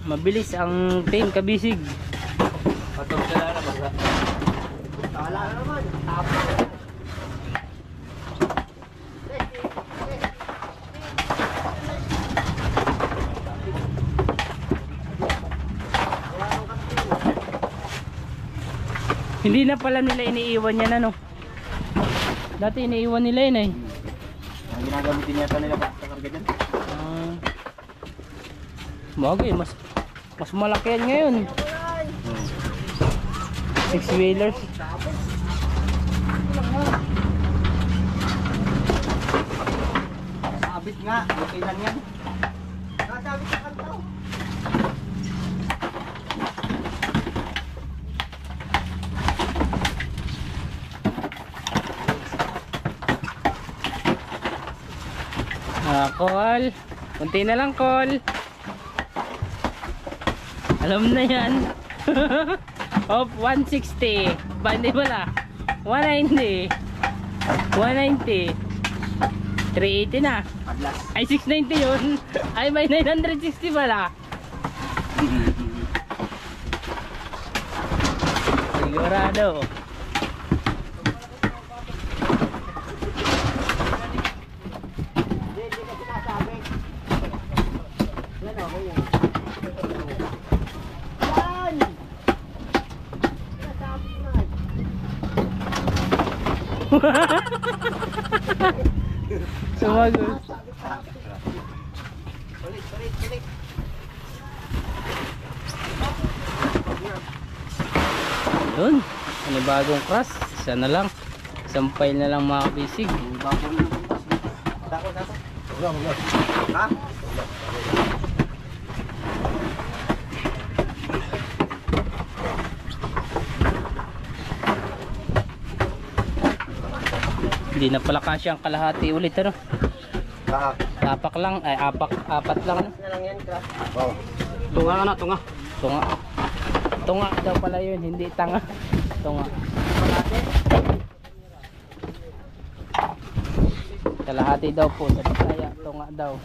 Mabilis ang team kabisig. Patong sila na basta. Tala na naman. Tapos. Hindi na pala nila iniiwan yan ano. Dati iniiwan nila yun eh. Ang ginagamitin yata nila sa karga dyan. Bagay, mas malaki yan ngayon. 6-wheelers. Sabit nga, okay lang yan. Nasabit sa kanto. Call. Kunti na lang, call. Alam na yan. Of 160. Ba, hindi pala. 190. 190. 380 na. Padlas. Ay, 690 yun. Ay, may 960 pala. Sigurado. Hindi ka sinasabi. Yan o, ganyan. Yan! Sinasabi ko na. Sumagot. Balik. Yun. Panibagong crush. Isa na lang. Isang file na lang mga kabisig. Dako. Ha? Hindi na pala kasya ang kalahati ulit ano. Lahat. Tapak lang. Ay, apat lang ano. Na lang yan, Kras. Oo. Tunga. Tunga daw pala yun. Hindi tanga. Tunga. Kalahati daw po sa Bisaya. Tunga daw.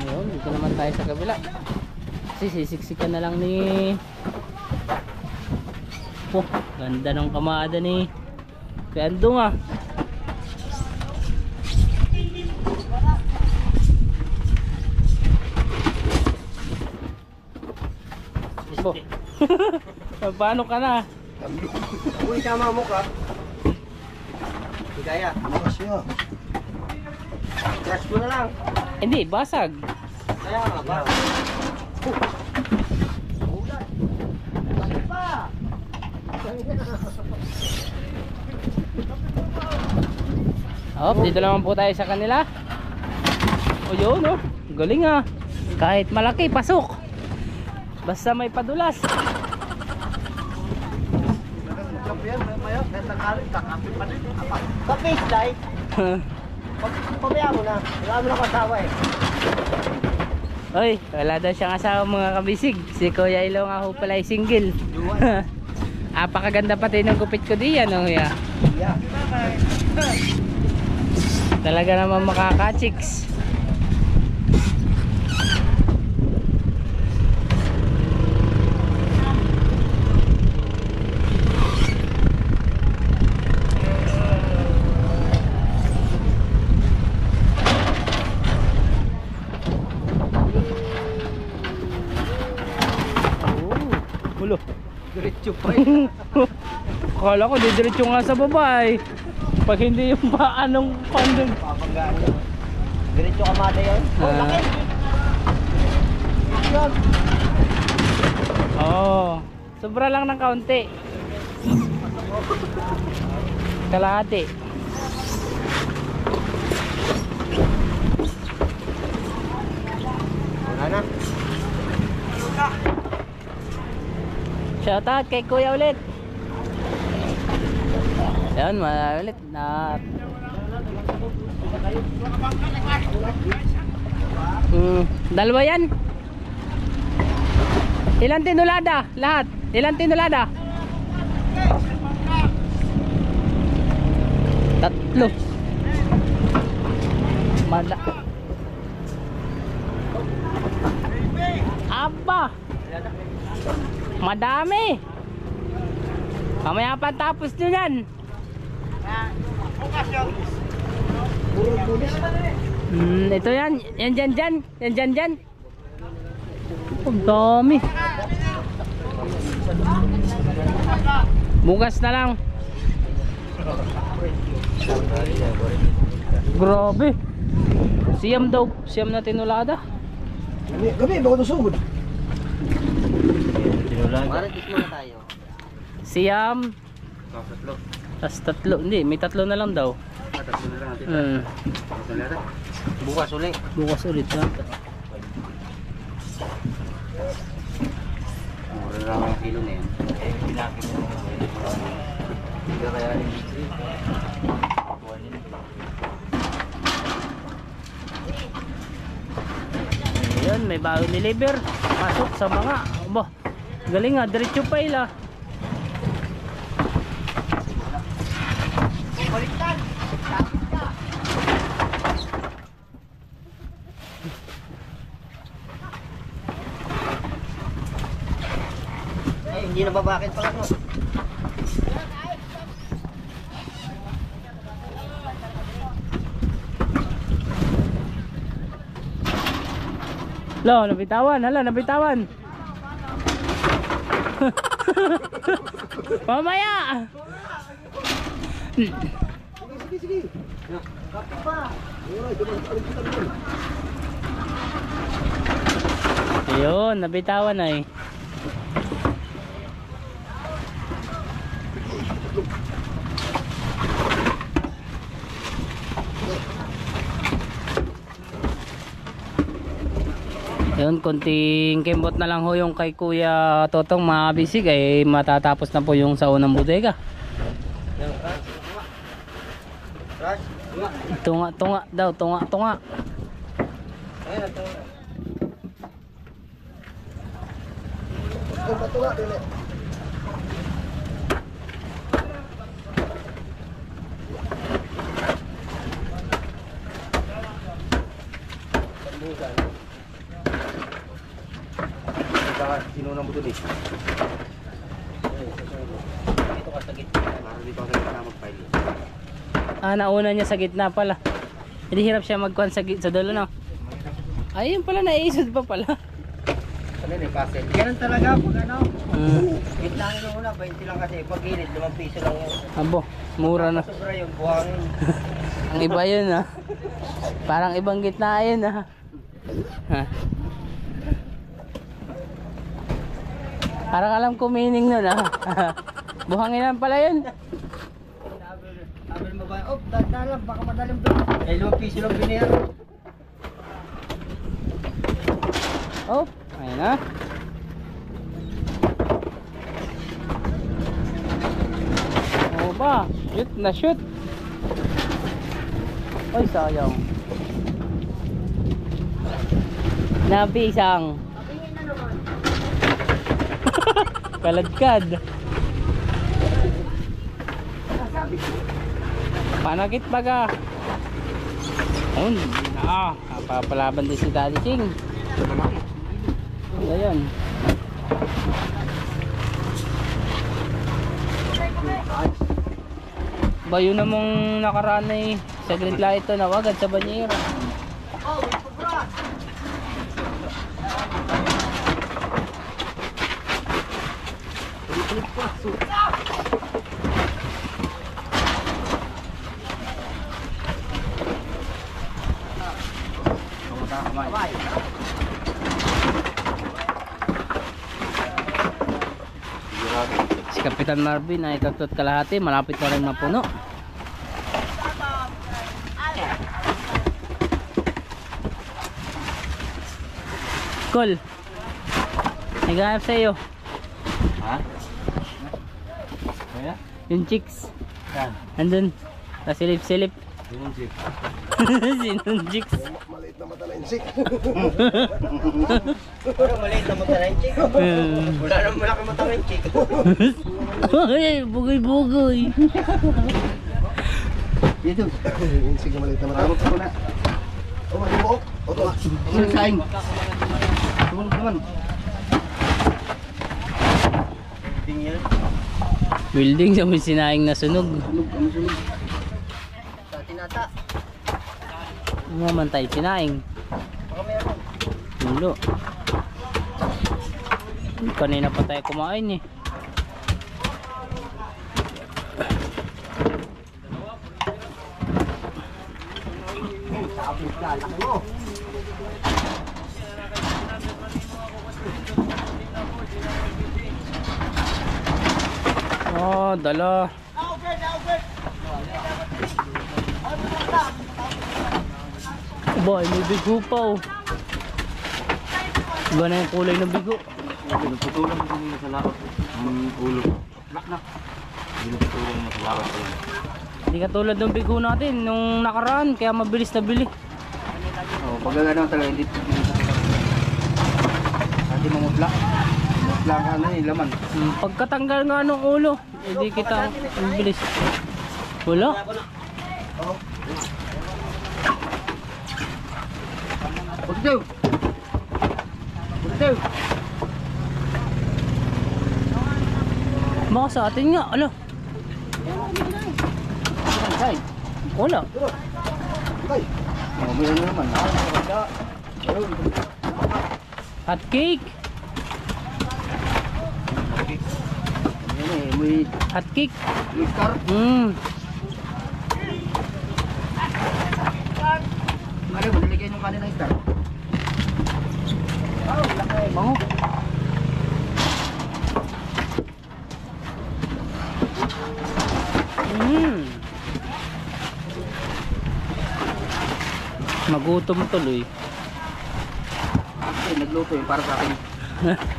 Yun, dito naman tayo sa kabila. Kasi sisiksikan na lang ni... Oh, ganda ng kamada ni Kandong ah. Oh. Paano ka na? Uy, tama mo ka. Hindi kaya. Makas yun. Crash ko na lang. Hindi, basag. Kaya nga ba? Ulan. Bakit pa? Oh, dito naman po tayo sa kanila. O yun oh. Galing ah. Kahit malaki, pasok. Basta may padulas. Kapis, like. Pabaya mo na. Wala mo na kasawa eh. Oy, wala daw siyang asawa mga kabisig. Si Kuya Ilo nga ho pala ay single. Apakaganda pati ng gupit ko diyan, oh ya. Yeah. Talaga naman makaka-chicks. Ulo. Diretso pa eh. Akala ko didiretso nga sa baba eh. Pag hindi yung paanong pandong. Papanggaan yun. Diretso ka mada yun. Oh, laki. Yun. Oo. Sobra lang ng kaunti. Kalahati. Wala na. Shoutout kay Kuya ulit. Yan, ulit na. Dalawa yan. Ilan tinulada? Lahat. Ilan tinulada? 3. Aba. Madami. Mamaya pa tapos nyo yan. Ito yan. Yan dyan. Yan dyan. Ang dami. Bukas na lang. Grabe. Siyam daw. Siyam na tinulada. Gabi, bago ito sugod. Maritis muna tayo. Siyam. Tas 3. Hindi, may 3 na lang daw. Tatlo na lang natin. Bukas ulit. Bukas ulit ha. Mura lang ang kilo na yan. Pinakit mo. Hindi kaya rin. Ayun, may bago ni liver. Pasok sa mga. Aba, galing nga, diretso pa ila. Baliktad! Ay, hindi na babakit pa ano. Lo, nabitawan. Hala, nabitawan. Mamaya. Sige. Kapit pa. Ayun, nabitawan na eh. Ayun, konting kembot na lang ho yung kay Kuya Totong mabisig ay matatapos na po yung sa unang bodega. Tunga daw, tunga. Ayun, ito. Sinunang mo dun eh. Dito ka sa gitna. Para dito ka sa gitna mag-file. Nauna niya sa gitna pala. Hindi hirap siya magkuhan sa dulo no. Ayun pala, naiisod pa pala. Ano yun eh, puzzle. Ganun talaga pag ano. Gitna nyo muna, 20 lang kasi. Pag gilid, 5 piso lang yun. Abo, mura na. Sobra yung buhangin. Ang iba yun ha. Parang ibang gitna yun ha. Parang alam ko meaning nun ha. Buhanginan pala yun. Sabi mo ba, oh, dalang, baka madalim doon. Eh, 5 piso lang binira. Oh, ayun na. Oh ba, shoot na shoot. Ay, sayang. Napisang. Kaladkad. Panakit baga. Ayun. Papalaban din si Daddy Ching. Ayan. Bayo namang nakaraan ay saglit lang ito nawagad sa banyera. Si Kapitan Marvin ay 3 kalahati, malapit na rin mapuno. Col, naghahanap sa iyo. Ha? Kaya? Yung chicks. Yan. Andun, nasilip-silip. Sinong chip? Sinong chicks? Maliit na mata na insik. Pero maliit na mata na yung chick. Wala naman malaki mata na yung chick. Ay, bugoy-bugoy. Dito. Insik na maliit na mata. Tawag ko na. Oh, may buok. O, ito nga. Isang saing. Tumunod naman. Tingin. Building sa may sinaing na sunog. Sunog, ano sunog? Sa tinata. Mamantay sinaing. Baka meron. Tulo. Kanina pa tayo kumain eh. Tapos ka, laki mo. Oh, dala. Boy, may bigo pa oh. Iba na yung kulay ng bigo. Pinuputulan mo kanina sa lakot. Ang ulo. Nak. Pinuputulan mo sa lakot. Hindi katulad ng bigo natin nung nakaraan, kaya mabilis na bili. Oh, pag gano'n talaga, hindi mamutla. Mamutla ka na eh, laman. Pagkatanggal nga ng ulo, hindi kita mabilis. Wala. Pagdaw! Pagdaw! Baka sa atin nga, ala. Ay! Wala. Ay! Oh, mayroon na naman. Hot cake. Ayan eh, may Hot cake. car. Ano mo, niligyan yung kanina star. Oh, laki. Bango. Magutom tuloy. Okay, nagluto yung para sa akin.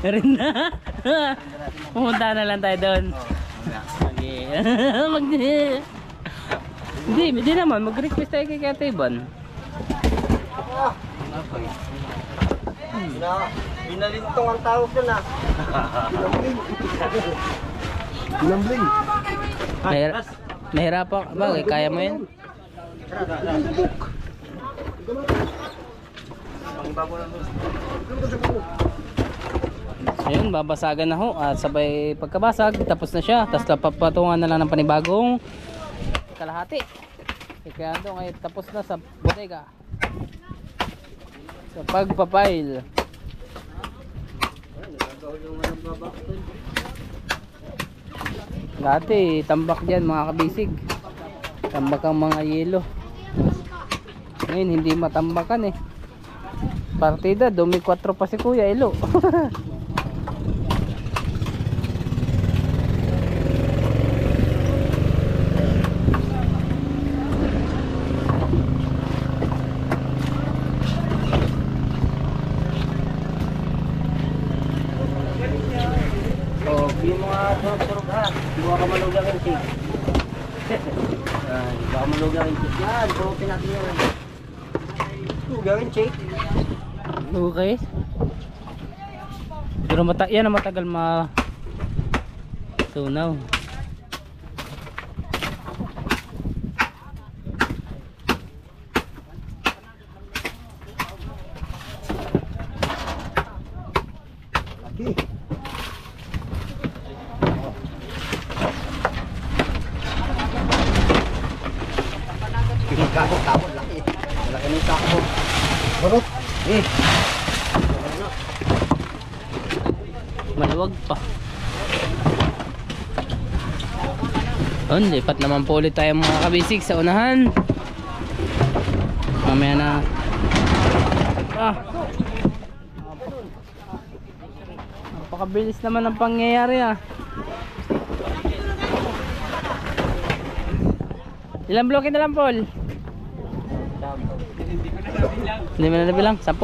Rin na. Pumunta na lang tayo doon. Okay. Hindi naman. Mag-request tayo kay Kate Ivan. Binalintong ang tawag doon ah. Pinambling. Nahirapan ka ba? Kaya mo yun? Ayun, babasagan na ho. At sabay pagkabasag, tapos na siya. Tapos papatungan na lang ng panibagong kalahati. Kaya doon ay tapos na sa bodega. Sa pagpapail. Dati tambak dyan mga kabisig. Tambak ang mga yelo. Ngayon hindi matambakan eh. Partida, dumi 4 pa si Kuya Elo. Oh, yung mga turog ha. Buha ka malugang yung chick. Yan. Baka malugang yung check yan. Suotin natin yan. Gawin check. Okay. Pero yan ang matagal tunaw. Laki. Kapot, laki. Malaki ng sako. Barot. Maluwag pa. Lipat naman po ulit tayo mga kabisig sa unahan. Mamaya na. Napakabilis naman ang pangyayari Ilang bloke na lang, Paul? Hindi mo na nabilang? 10.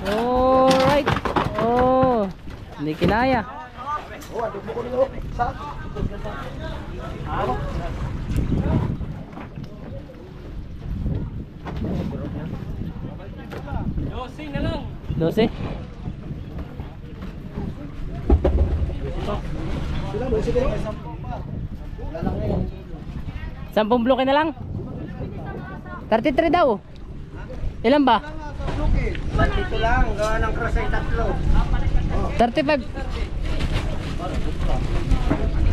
Alright. Hindi kinaya. Ano mo ko nilo? Sa? Dosing na lang. 12? Sila mo sige. 10 bloke na lang? 33 daw. Ilan ba? Dito lang. Gawa ng cross ay 3. 35.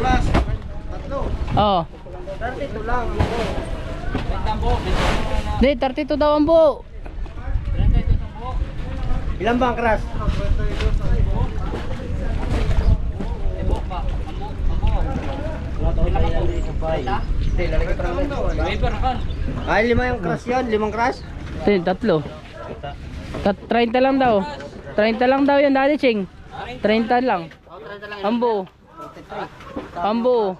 Plus 3. Oo. 32 lang. Hindi, 32 daw ang buo. Ilan ba ang cross? Ay, 5 yung cross yan. 5 cross? Hindi, 3. 30 lang daw. 30 lang daw yan, Daddy Ching. 30 lang. Ang buo. Ang buo.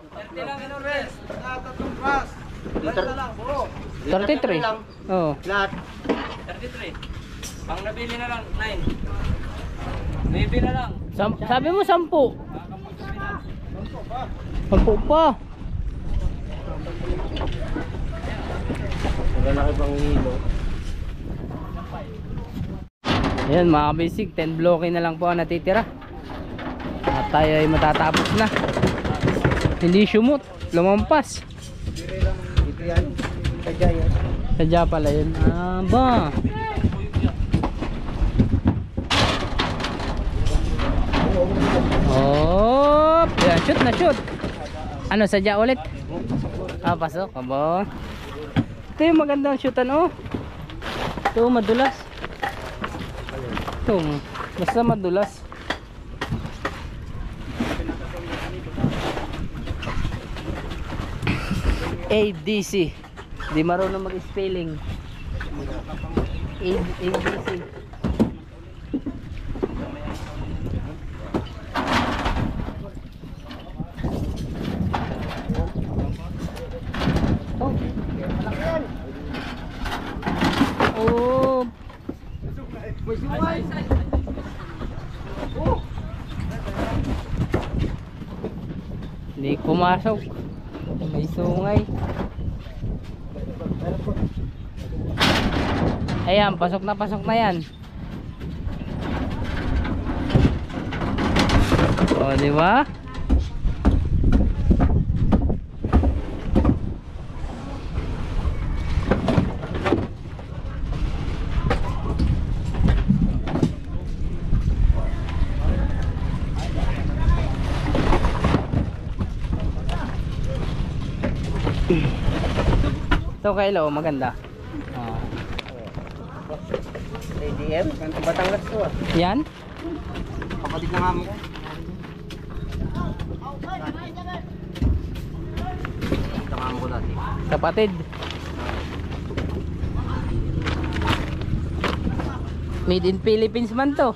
33. Oo. Lahat. 33. Pang nabili na lang, 9. Maybe na lang. Sabi mo 10. 10 pa. Malaki pang hilo. Ayan mga basic, 10 bloke na lang po ang natitira. At tayo ay matatapos na. Hindi sumot, lumampas. Dito yan. Sadya yan. Sadya pala yun. Aba. Oh, yan, shoot na shoot. Ano, sadya ulit? Pasok. Aba. Ito yung magandang shootan, Ito, madulas. Ito, basta madulas. ADC. Di marunong mag-spelling. ADC. Oh. Hindi pumasok. May sungay. Ayan, pasok na yan. O, di ba? Ito kailaw, maganda. ADM? Batangas to Yan? Kapatid ng amo ko. Ng amo ko dati. Kapatid. Made in Philippines man to.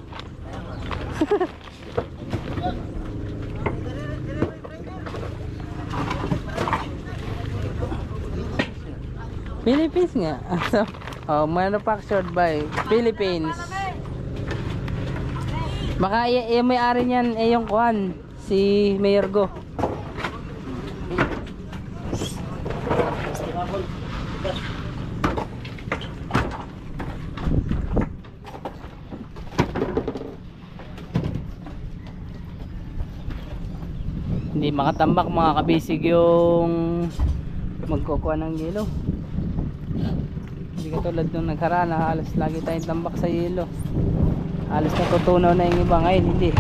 Philippines nga. So, manufactured by Philippines. Baka yung may-ari niyan yung kuhan, si Mayor Go. Hindi makatambak mga kabisig yung magkukuha ng yelo. Hindi katulad nung nagkaraan na halos lagi tayong tambak sa yelo. Halos natutunaw na yung iba. Ngayon hindi,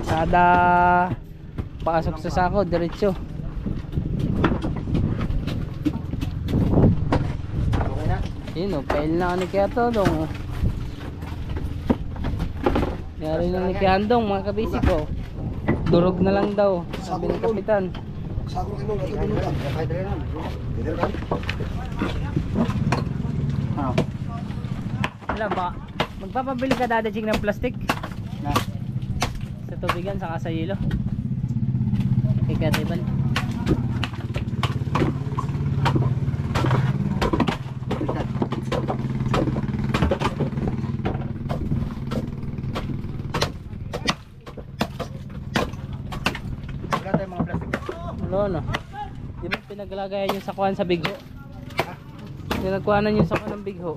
kada pasok sa sako diretso. Okay na? Yun o, fail na ni Kaya Todong. Yari na ni Kaya Andong mga kabisig ko. Durog na lang daw, sabi ng kapitan. Sako kayo nung natutulog ka. Kahit rin lang. Pwede rin. Wala ba? Magpapabili ka dadaching ng plastic? Na? Sa tubigan, saka sa yelo. Kay Katiban. Wala tayong mga plastic. Ano no? Di ba pinaglagayan yung sakuan sa bigho? Pinagkuhanan yung sakuan ng bigho.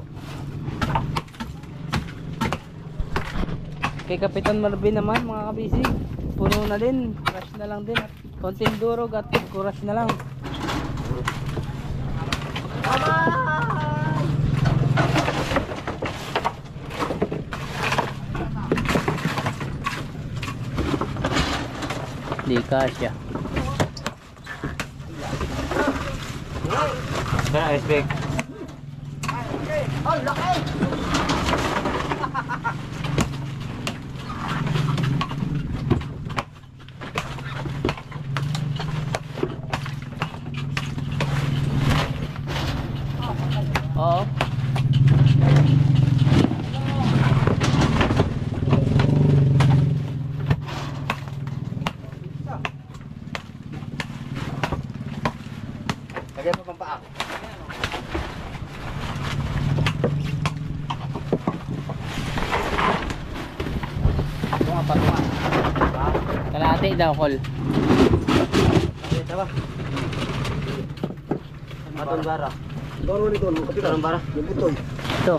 Kay Kapitan Marvin naman mga kabisig, puno na din, crush na lang din at konting durog at crush na lang. Di kasya. Kaya expect. Oh, laki! Oo. Lagyan mo pang paa. Tunga pa tunga. Kalahati daw kol. Ito ba? Matong bara. Baro nito, kapitan. Anong bara? Yung ito. Ito.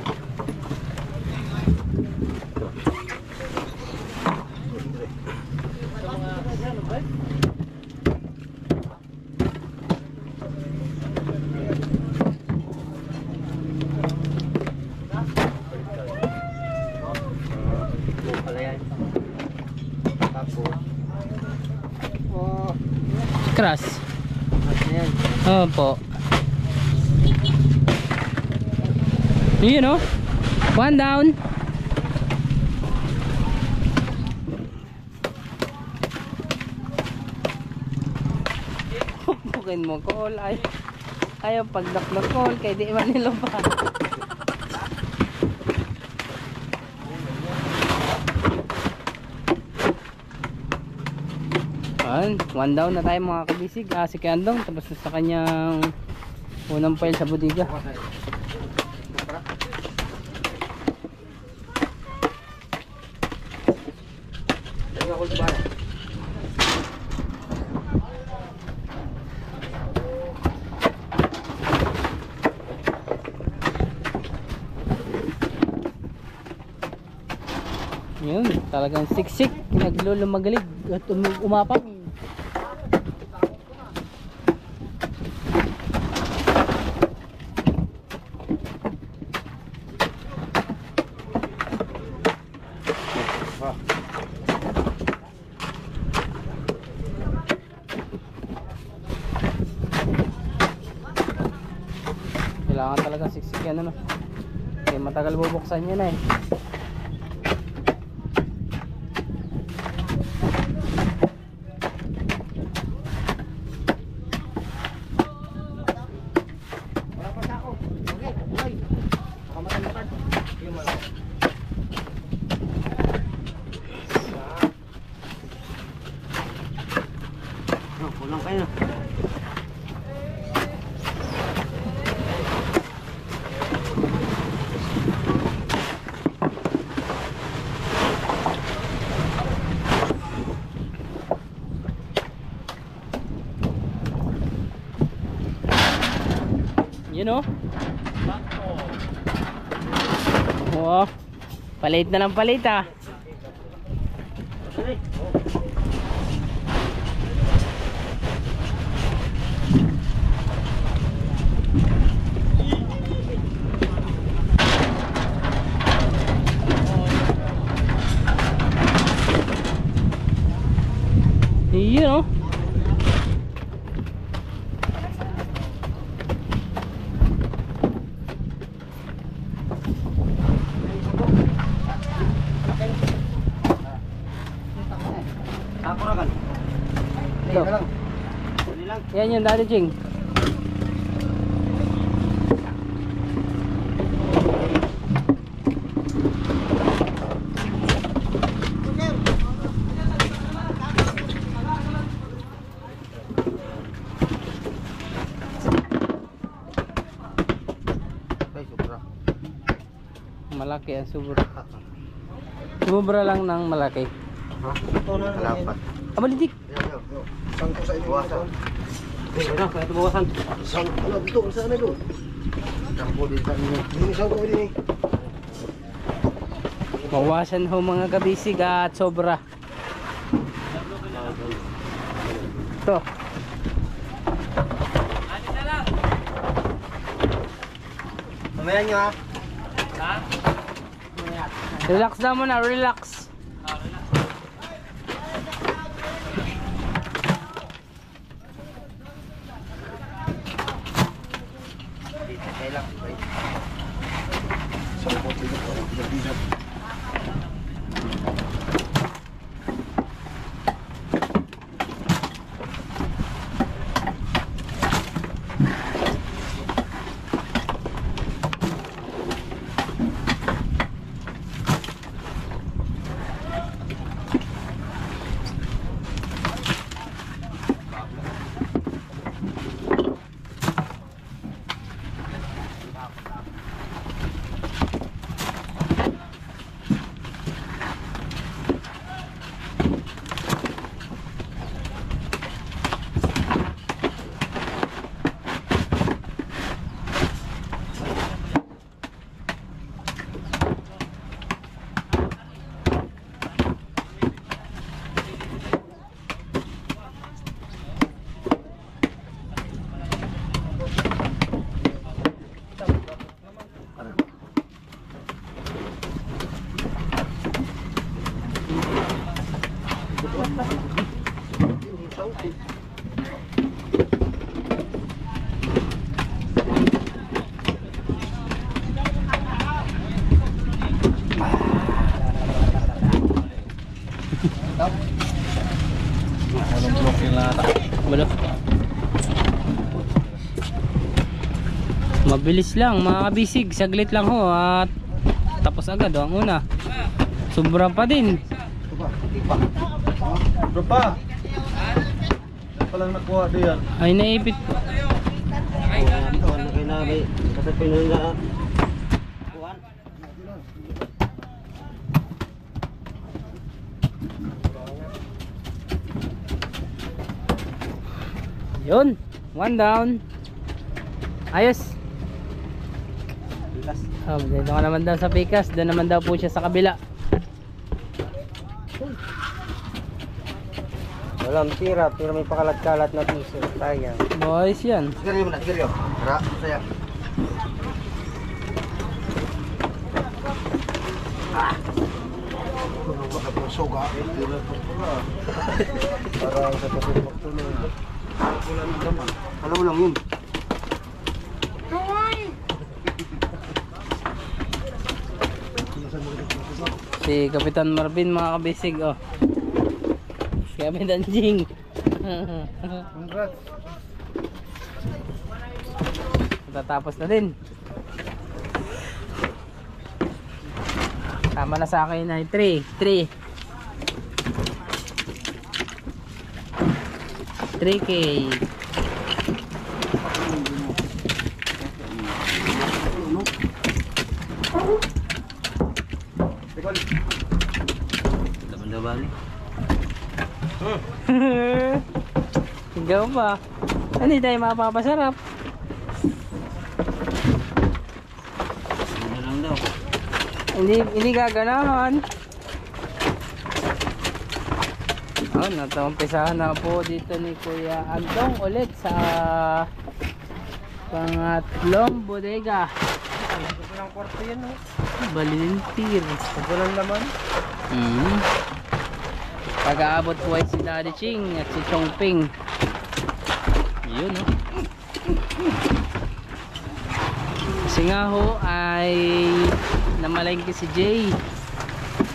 Pala yan. Tapos. Oh. Crush. Ano yan? Oo po. Yun o. One down. Pukin mo call. Ayaw pagdak ng call. Kaya di man nila pa. One down na tayo mga kabisig. Si Kiandong tapos na sa kanyang unang file sa bodega. Yun, talagang siksik, naglulumagalig at umapang. Kailangan talaga siksik yan ano. Kaya matagal bubuksan yan eh. Kulang kayo. Yun oh. Oh. Palit na lang palit ah. Yun oh. Ako na kan. Ito. Dali lang. Yan yun dati Ching. Ay, sobra. Malaki ang subra. Subra lang ng malaki. Ha? Kalapat. Abalidik. Saan ko sa inyo? Buwasan. Ano, kaya ito bawasan. Saan? Ano dito? Saan na doon? Saan ko din sa inyo? Hindi saan ko din eh. Mawasan ho mga kabisig at sobra. Ito. Atin na lang. Mamaya nyo ha. Ha? Relax na muna, relax. Kailang. Saan ko din ako? Bigat-bigat. Wala. Mabilis lang mga kabisig, saglit lang ho at tapos agad ho ang una. Sobra pa din. Bro pa. Palang nakuha diyan. Ay naipit. Ano kayo na may kasapin na kuhan. Yun, one down. Ayos. Dito ka naman daw sa pikas. Doon naman daw po siya sa kabila. Walang tira, pero may pakalat-kalat na piso. Sayang. Boys yan. Sigarilyo mo na, sigarilyo. Tara, saya. Soga. Para sa pagpapatuloy. Alam mo lang yun. Si Kapitan Marvin mga kabisig oh. Si Kapitan Jing. Congrats. Tatapos na din. Tama na sa akin ay 3K. Laban-laban. Ikaw pa. Hindi tayo mapapasarap. Hindi gaganahan. Natumpisahan na po dito ni Kuya Antong ulit sa pangatlong bodega. Ang kwarto yan, no? Balintir. Walang laman. Pag-aabot po ay si Daddy Ching at si Chong Ping. Yun, no? Kasi nga ho ay namalengke si Jay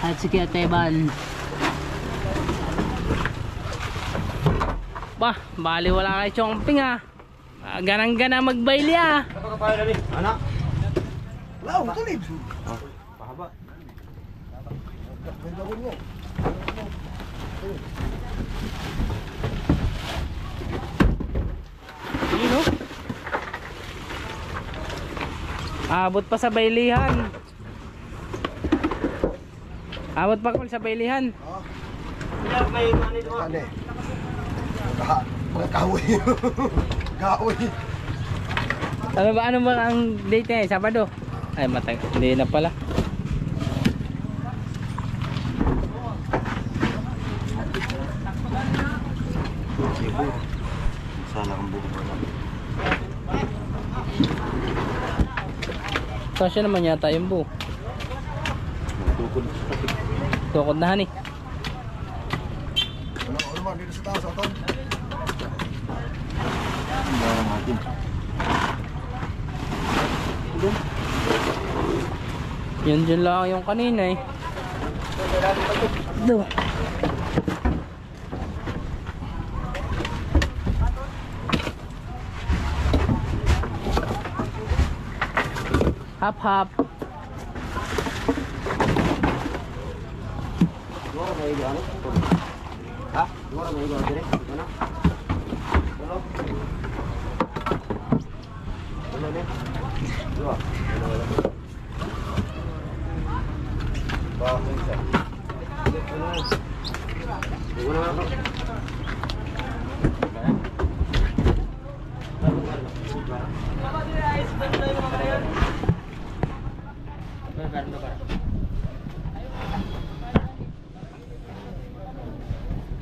at si Kuya Teban. Bah, bali wala kay Chong Ping ah. Ganang-gana magbayli ah. Anak. Wow, tulid. Pahaba. Yun, no? Abot pa sa baylihan. Abot pa kung sa baylihan. May money doon. Ano eh? Mga kahoy. Kahoy. Ano ba ang date niya? Sabado? Ay, matay. Hindi na pala. Sana kang buko mo lang. Kasya naman yata yung buo. Tukod. Tukod na hani. Ano man dito sa taas, Oton? Barang natin. Yun dyan lang yung kanina eh. Doon. Hap hap. Dua may ano? Ha? Dua may ano dire? Ano? Ano? Ano ne? Dua. Ano wala? Bakit siya? Ano na ako?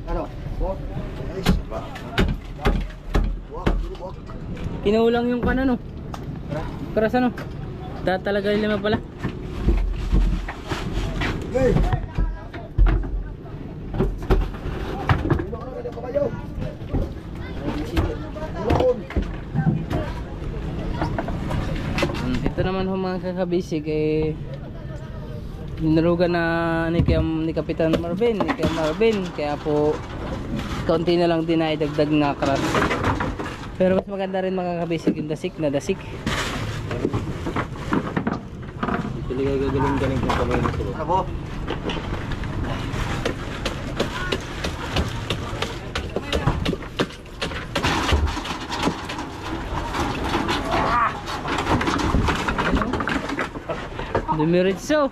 Ano? Walk? Ay, ba? Walk, walk. Kinulang yung kanan no. Keras ano? Talaga yung lima pala. Hey! Sino ka na ganyan kabayo? Ilaon! Ito naman ho mga kakabisig eh nilugan na ni Kapitan Marvin, kaya po kaunti na lang din na idagdag na karat. Pero mas maganda rin mga kakabisig yung dasik. Talaga gagaling kung kamay nito. Abo. Dumiritso.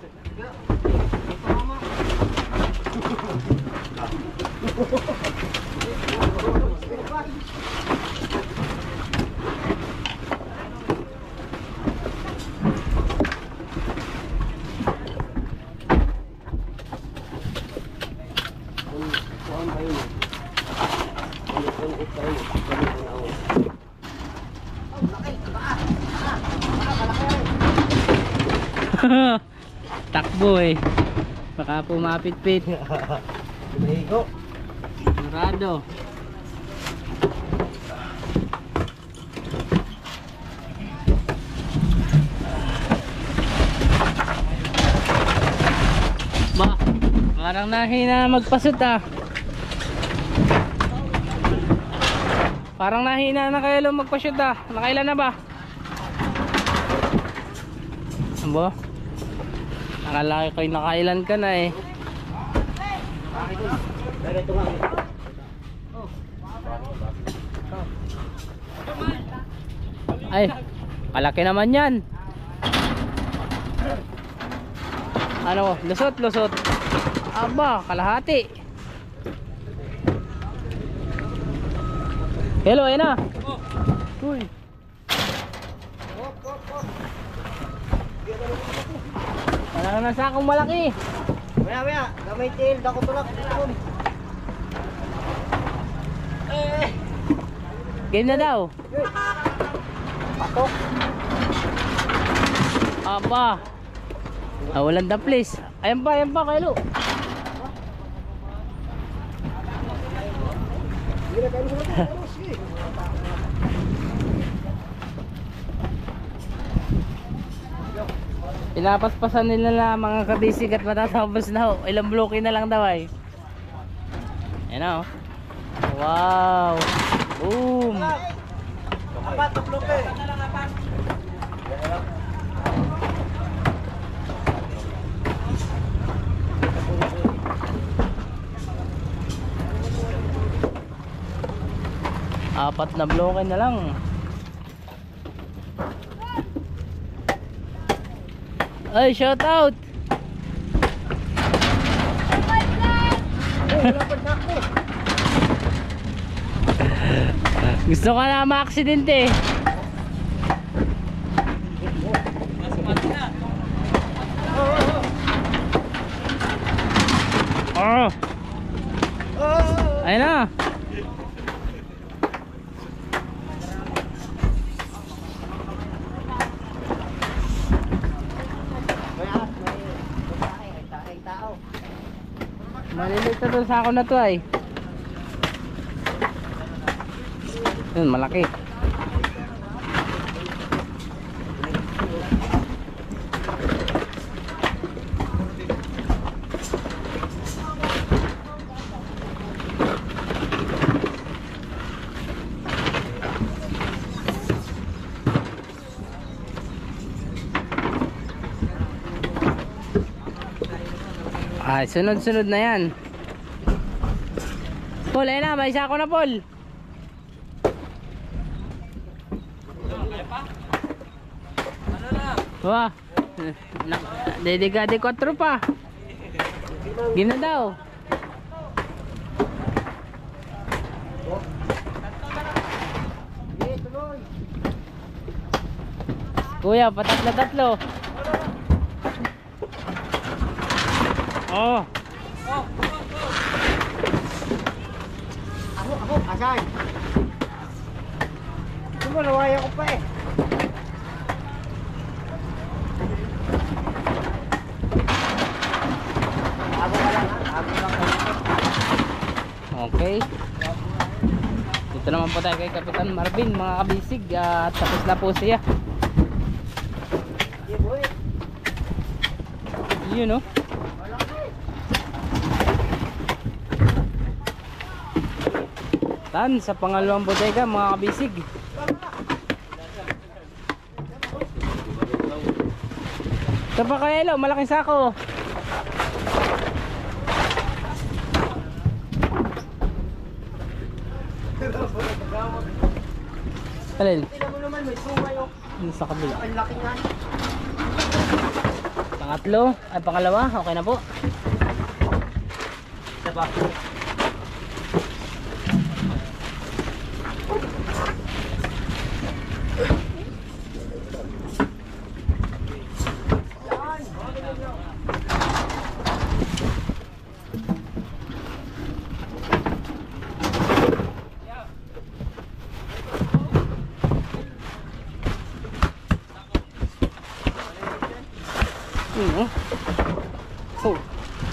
Takbo eh. Baka pumapit-pit. Ligo. Sigurado. Ba, parang nahina magpasot ah. Parang nahina na kayo magpasot ah. Nakailan na ba? Abo? Nakala ko kayo nakailan ka na eh. Ay, palaki naman yan. Ano, lusot. Aba, kalahati. Hello, ayun na. Uy. Wala Ano na sa akong malaki? Maya, gamay tail, dako tulak. Game na daw. Patok. Aba. Walang da please. Ayan pa, Kailo. Pinapaspasan nila na mga kabisig at matatapos na ho. Ilang bloke na lang daw ay. Ayan na oh. Wow. Boom. Apat, tuklok eh. Apat na bloke na lang. Ay, shout out. Gusto ka na ma-aksidente. Oh. Ayun na. Maliliit na doon sa ako na to ay. Yun, malaki. Ay, sunod-sunod na yan. Paul, ayun na, may isa ako na, Paul. Wah, dedigade 4 pa. Gina daw. Kuya, patatlo-tatlo. Oh. Ako, asan? Sumalawaya ko pa eh. Ako ka lang ha, ako lang kayo. Okay. Dito naman po tayo kay Kapitan Marvin, mga kabisig, at tapos na po siya. Yun oh. Tan sa pangalawang bodega, mga kabisig. Ito pa kaya Elo, malaking sako. Alin? Tignan mo naman, may sumay oh. Yung sa kabila. Ang laki nga. Pangatlo, ay pangalawa, okay na po. Isa pa. Oh,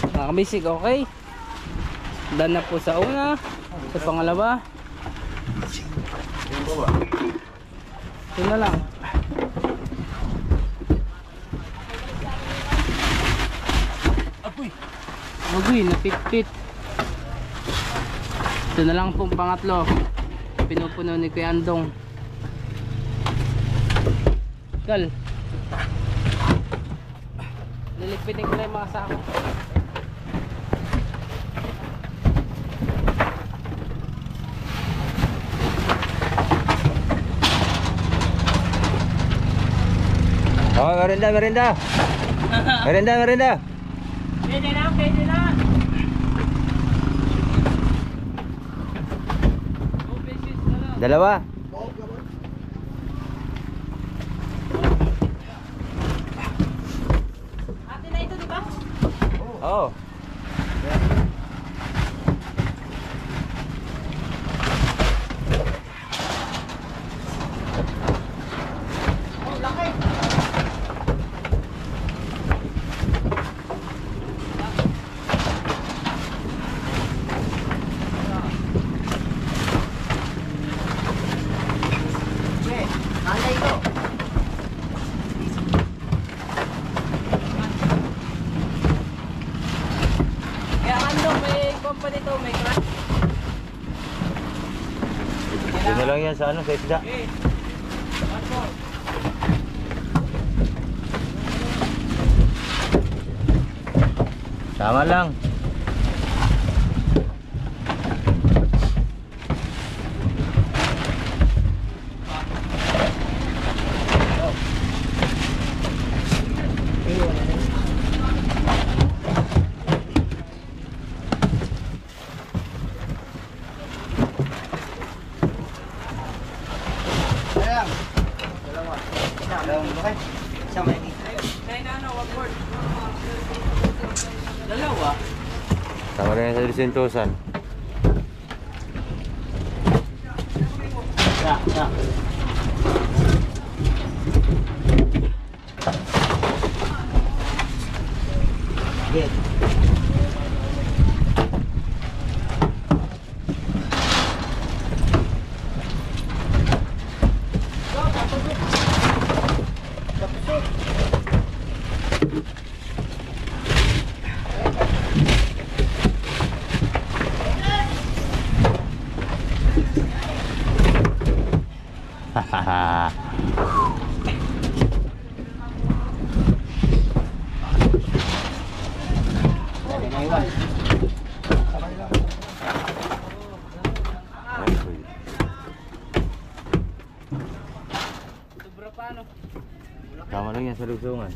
mga kabisig, okay. Done na po sa una. Sa pangalawa. Ito na lang. Agoy, napitpit. Ito na lang pong pangatlo. Pinupuno ni Kuya Andong. Kal. Lilipitin ko na yung mga sako. Oh, merinda. Merinda. Pwede na. Dalawa. Ate na ito Oo. Nanay ko. Kaya ano, may company to, may crack. Yun na lang yan sa ano, sa isda. Okay. One more. Tama lang. Ayan. Dalawa. Okay. Isang malaki. Nine ano, one more. Dalawa. Tama lang yan sa 300,000. Ya. Get. Hahaha. Sobra pa ano. Tama lang yan sa lugsungan.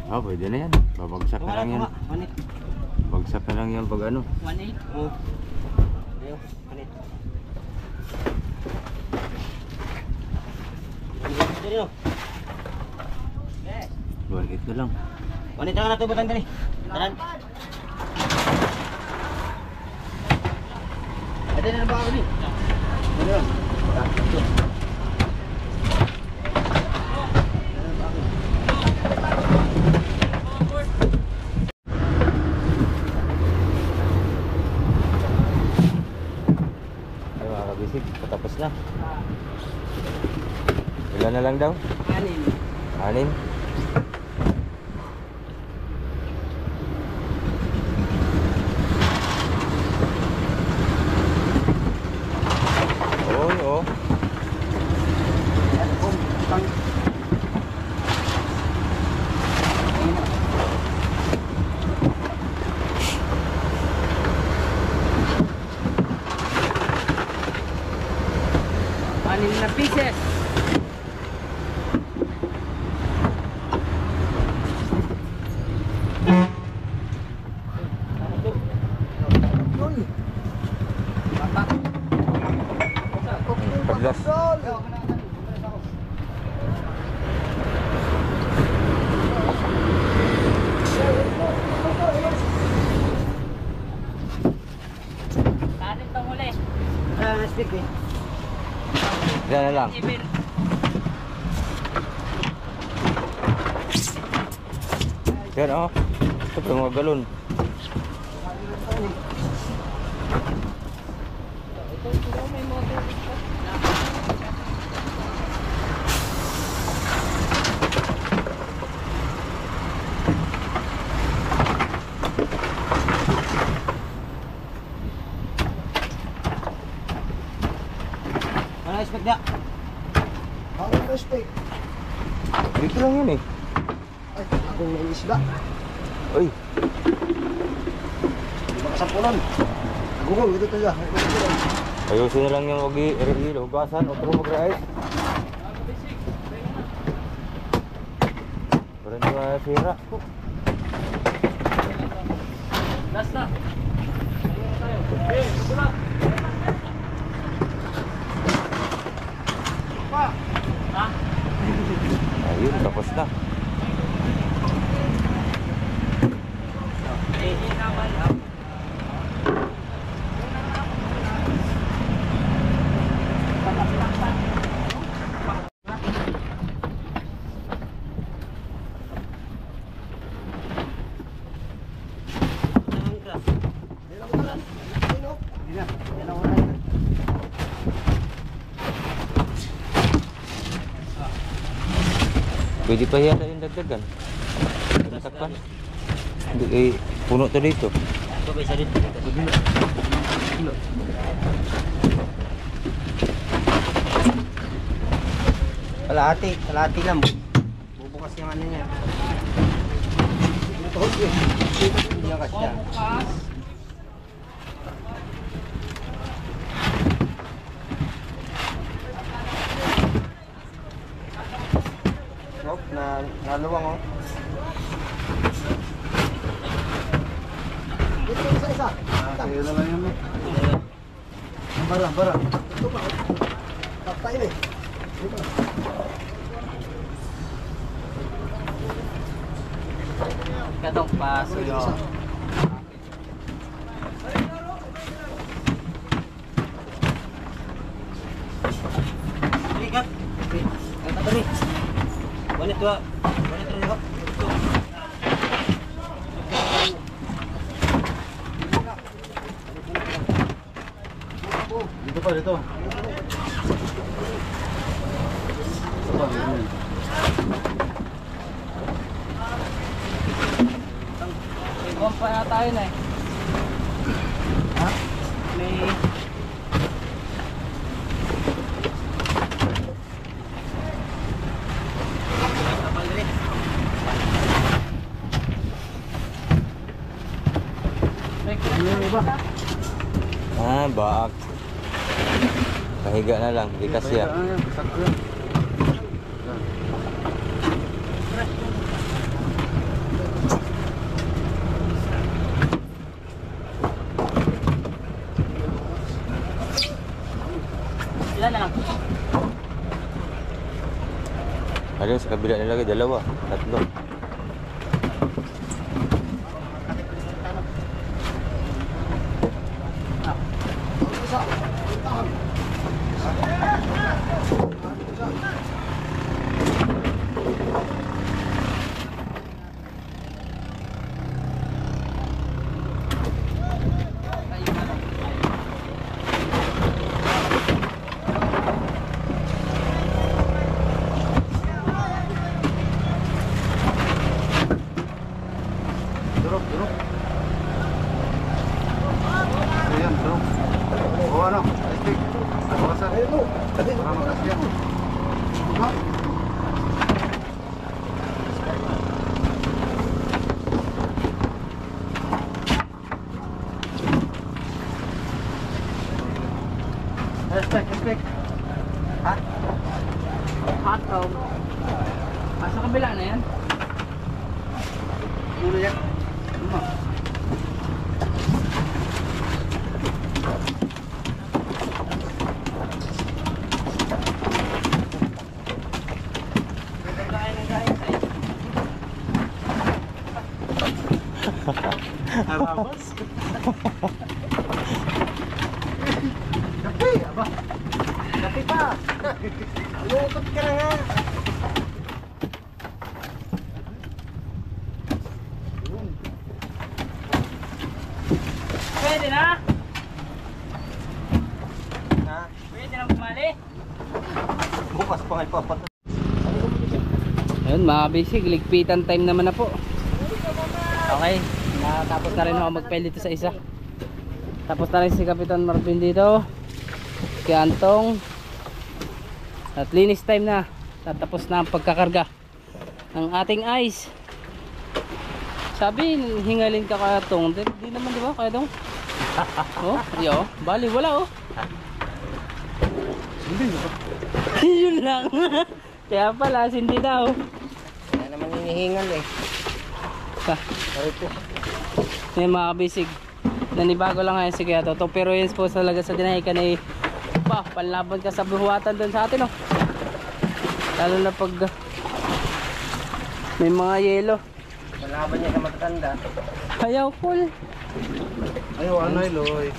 Ah, pwede na yan. Babagsak na lang yan. Bagsak na lang yan pag ano. 1.8. Oh. Ayo, manit. Dito. 1.8 na lang. Manit na nato butang dali. Tanan. Ada na ba ako ni? Ano yun? Ay mga kabisig, patapos na. Ilan na lang daw? Anin. 6? Oo, oo. Anin na pieces. Paglas. Anin tong huli. Stick eh. Ilan na lang? Even. Yan oh. Ito pa mga galon. Ano expect na? Ang respect. Dito lang yun eh. Ay, akong may isda. Uy, Di ba kasampulan? Gugol, ito talaga. ayusin na lang yung hugasan o pero mag-rice. Para hindi masira. Last na. Okay, sulat. Pa. Ha? Ayun, tapos na. Yan ang una. Pwede pa yata yung dagdagan. Takpan. Hindi eh, puno to dito. Ito ba isa dito? Kalahati lang. Bubukas yung ano niya. Hindi yung kasya. Nope, naluwang oh. Dito isa. Kaya na lang yun eh. Bara. Ito pa. Tapay eh. Dito. Katong paso yun. Lihat. Kata tadi. Wanit dua. Wanit dua. Dito pa, dito. Ibang pa na tayo na eh. Ha? May... Ano ba? Ah, baak. Kahiga na lang, di kasya. Ilan na lang? Ada sa kabila nila lagi dalawa, tatlo. Durok. Ayan, durok. O ano, stick. Bawasan. Para makasya. Ha? Stick. Ha? Hot dog. Sa kabila na yan? Ulo yan. Kape pa. Lukot ka na nga. Pwede na? Ha? Pwede na bumali? Bukas pa nga ipapatay. Ayun mga basic, ligpitan time naman na po. Okay, natapos na rin ako mag-pile dito sa isa. Tapos na rin si Kapitan Marvin dito, si Antong. At linis time na. Tatapos na ang pagkakarga ng ating ice. Sabi, hingalin ka kaya Tong. Di naman, di ba kaya Tong? Oh, yo, bali wala oh. Yun lang. Kaya pala, hindi daw. Kaya naman hinihingal eh. Yung mga basic, nanibago lang ngayon si Kuya Toto. Pero yun po talaga sa dinahikan ay panlaban ka sa buhuatan doon sa atin oh. Lalo na pag may mga yelo. Malaban niya sa matatanda. Ayaw cool. Ayaw, anay, Loy.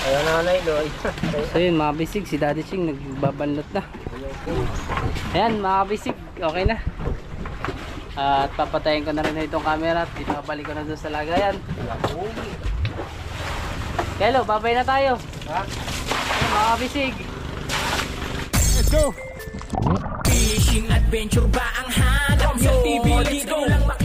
Ayaw na, anay, Loy. So yun mga basic, si Daddy Ching nagbabanlot na. Ayan mga basic, okay na. At papatayin ko na rin itong camera at binabalik ko na doon sa lagayan. Kelo, babay na tayo. Ha? Mga kabisig. Let's go! Fishing adventure ba ang hanap nyo? Let's go!